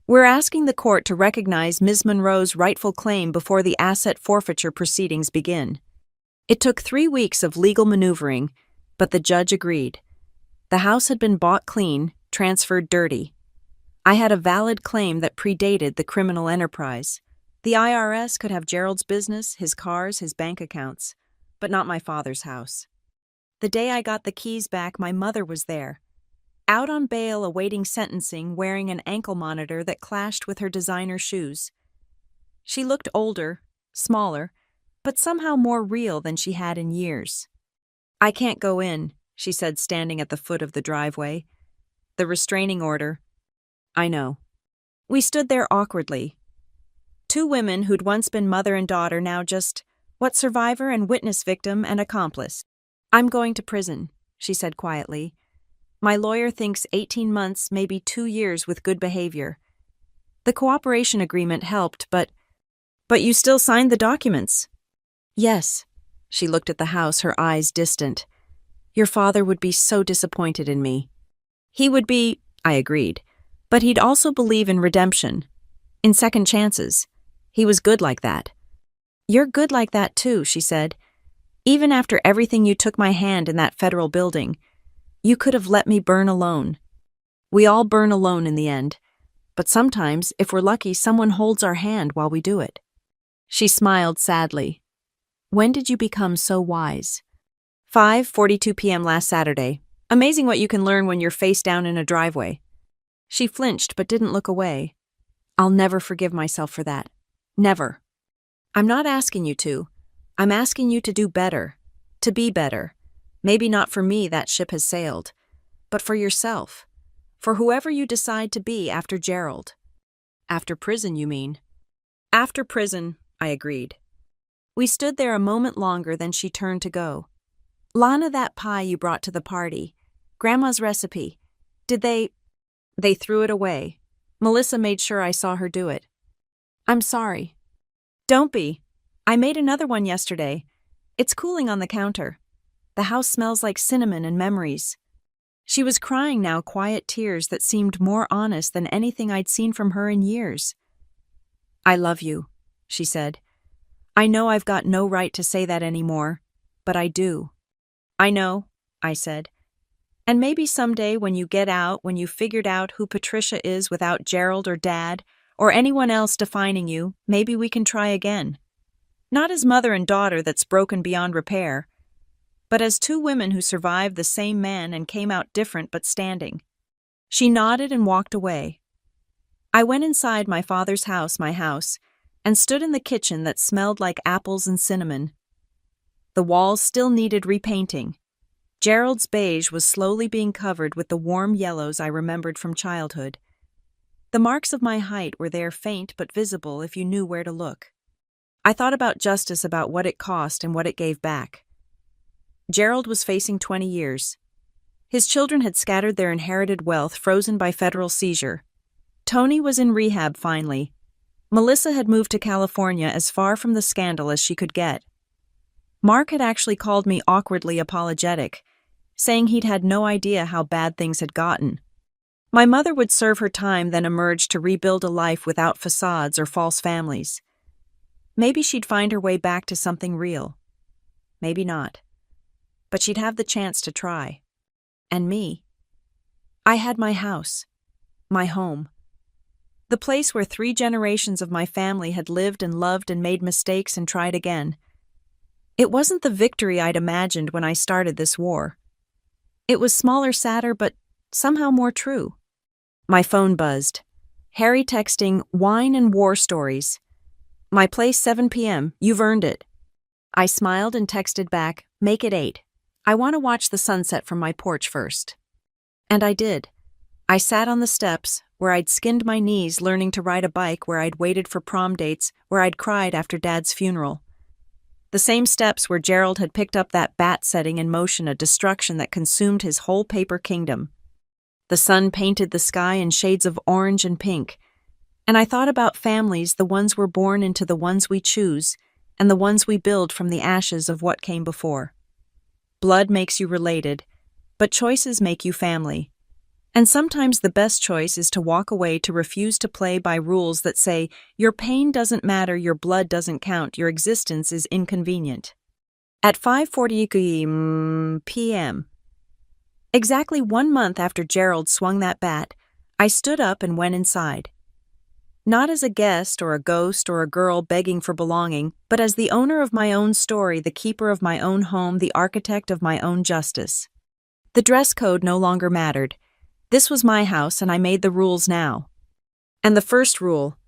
We're asking the court to recognize Ms. Monroe's rightful claim before the asset forfeiture proceedings begin. It took 3 weeks of legal maneuvering, but the judge agreed. The house had been bought clean, transferred dirty. I had a valid claim that predated the criminal enterprise. The IRS could have Gerald's business, his cars, his bank accounts, but not my father's house. The day I got the keys back, my mother was there, out on bail awaiting sentencing, wearing an ankle monitor that clashed with her designer shoes. She looked older, smaller, but somehow more real than she had in years. I can't go in, she said, standing at the foot of the driveway. The restraining order. I know. We stood there awkwardly. 2 women who'd once been mother and daughter, now just, survivor and witness victim and accomplice. I'm going to prison, she said quietly. My lawyer thinks 18 months, maybe 2 years with good behavior. The cooperation agreement helped, but you still signed the documents. Yes. She looked at the house, her eyes distant. Your father would be so disappointed in me. He would be, I agreed, but he'd also believe in redemption, in second chances. He was good like that. You're good like that too, she said. Even after everything you took my hand in that federal building, you could have let me burn alone. We all burn alone in the end, but sometimes, if we're lucky, someone holds our hand while we do it. She smiled sadly. When did you become so wise? 5:42 p.m. last Saturday. Amazing what you can learn when you're face down in a driveway. She flinched but didn't look away. I'll never forgive myself for that. Never. I'm not asking you to. I'm asking you to do better, to be better. Maybe not for me, that ship has sailed, but for yourself, for whoever you decide to be after Gerald. After prison, you mean? After prison, I agreed. We stood there a moment longer, then she turned to go. Lana, that pie you brought to the party, Grandma's recipe, did they threw it away. Melissa made sure I saw her do it. I'm sorry. Don't be. I made another one yesterday. It's cooling on the counter. The house smells like cinnamon and memories. She was crying now, quiet tears that seemed more honest than anything I'd seen from her in years. I love you, she said. I know I've got no right to say that anymore, but I do. I know, I said. And maybe someday when you get out, when you figured out who Patricia is without Gerald or Dad, or anyone else defining you, maybe we can try again. Not as mother and daughter that's broken beyond repair, but as 2 women who survived the same man and came out different but standing. She nodded and walked away. I went inside my father's house, my house, and stood in the kitchen that smelled like apples and cinnamon. The walls still needed repainting. Gerald's beige was slowly being covered with the warm yellows I remembered from childhood. The marks of my height were there, faint but visible if you knew where to look. I thought about justice, about what it cost and what it gave back. Gerald was facing 20 years. His children had scattered their inherited wealth, frozen by federal seizure. Tony was in rehab finally. Melissa had moved to California, as far from the scandal as she could get. Mark had actually called me awkwardly apologetic, saying he'd had no idea how bad things had gotten. My mother would serve her time, then emerge to rebuild a life without facades or false families. Maybe she'd find her way back to something real. Maybe not. But she'd have the chance to try. And me. I had my house, my home. The place where 3 generations of my family had lived and loved and made mistakes and tried again. It wasn't the victory I'd imagined when I started this war. It was smaller, sadder, but somehow more true. My phone buzzed. Harry texting, "Wine and war stories. My place 7 p.m. You've earned it." I smiled and texted back, "Make it 8. I want to watch the sunset from my porch first." And I did. I sat on the steps, where I'd skinned my knees learning to ride a bike, where I'd waited for prom dates, where I'd cried after Dad's funeral. The same steps where Gerald had picked up that bat, setting in motion a destruction that consumed his whole paper kingdom. The sun painted the sky in shades of orange and pink, and I thought about families, the ones we're born into, the ones we choose, and the ones we build from the ashes of what came before. Blood makes you related, but choices make you family. And sometimes the best choice is to walk away, to refuse to play by rules that say, your pain doesn't matter, your blood doesn't count, your existence is inconvenient. At 5:40 p.m., exactly 1 month after Gerald swung that bat, I stood up and went inside. Not as a guest or a ghost or a girl begging for belonging, but as the owner of my own story, the keeper of my own home, the architect of my own justice. The dress code no longer mattered. This was my house, and I made the rules now. And the first rule: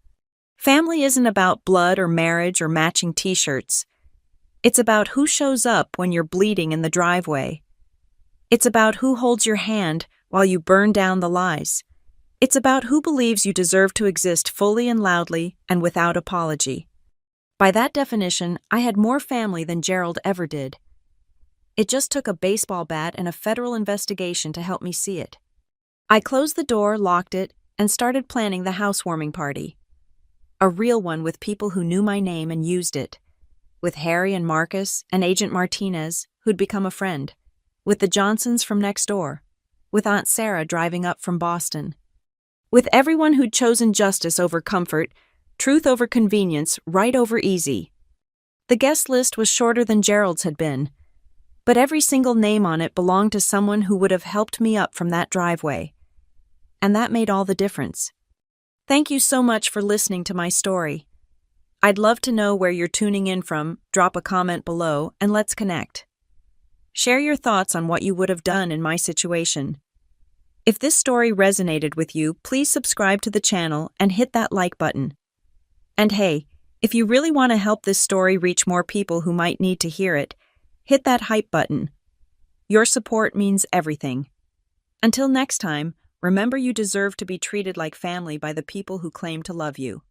family isn't about blood or marriage or matching t-shirts. It's about who shows up when you're bleeding in the driveway. It's about who holds your hand while you burn down the lies. It's about who believes you deserve to exist fully and loudly and without apology. By that definition, I had more family than Gerald ever did. It just took a baseball bat and a federal investigation to help me see it. I closed the door, locked it, and started planning the housewarming party. A real one with people who knew my name and used it. With Harry and Marcus and Agent Martinez, who'd become a friend. With the Johnsons from next door. With Aunt Sarah driving up from Boston. With everyone who'd chosen justice over comfort, truth over convenience, right over easy. The guest list was shorter than Gerald's had been, but every single name on it belonged to someone who would have helped me up from that driveway. And that made all the difference. Thank you so much for listening to my story. I'd love to know where you're tuning in from. Drop a comment below and let's connect. Share your thoughts on what you would have done in my situation. If this story resonated with you, please subscribe to the channel and hit that like button. And hey, if you really want to help this story reach more people who might need to hear it, hit that hype button. Your support means everything. Until next time, remember you deserve to be treated like family by the people who claim to love you.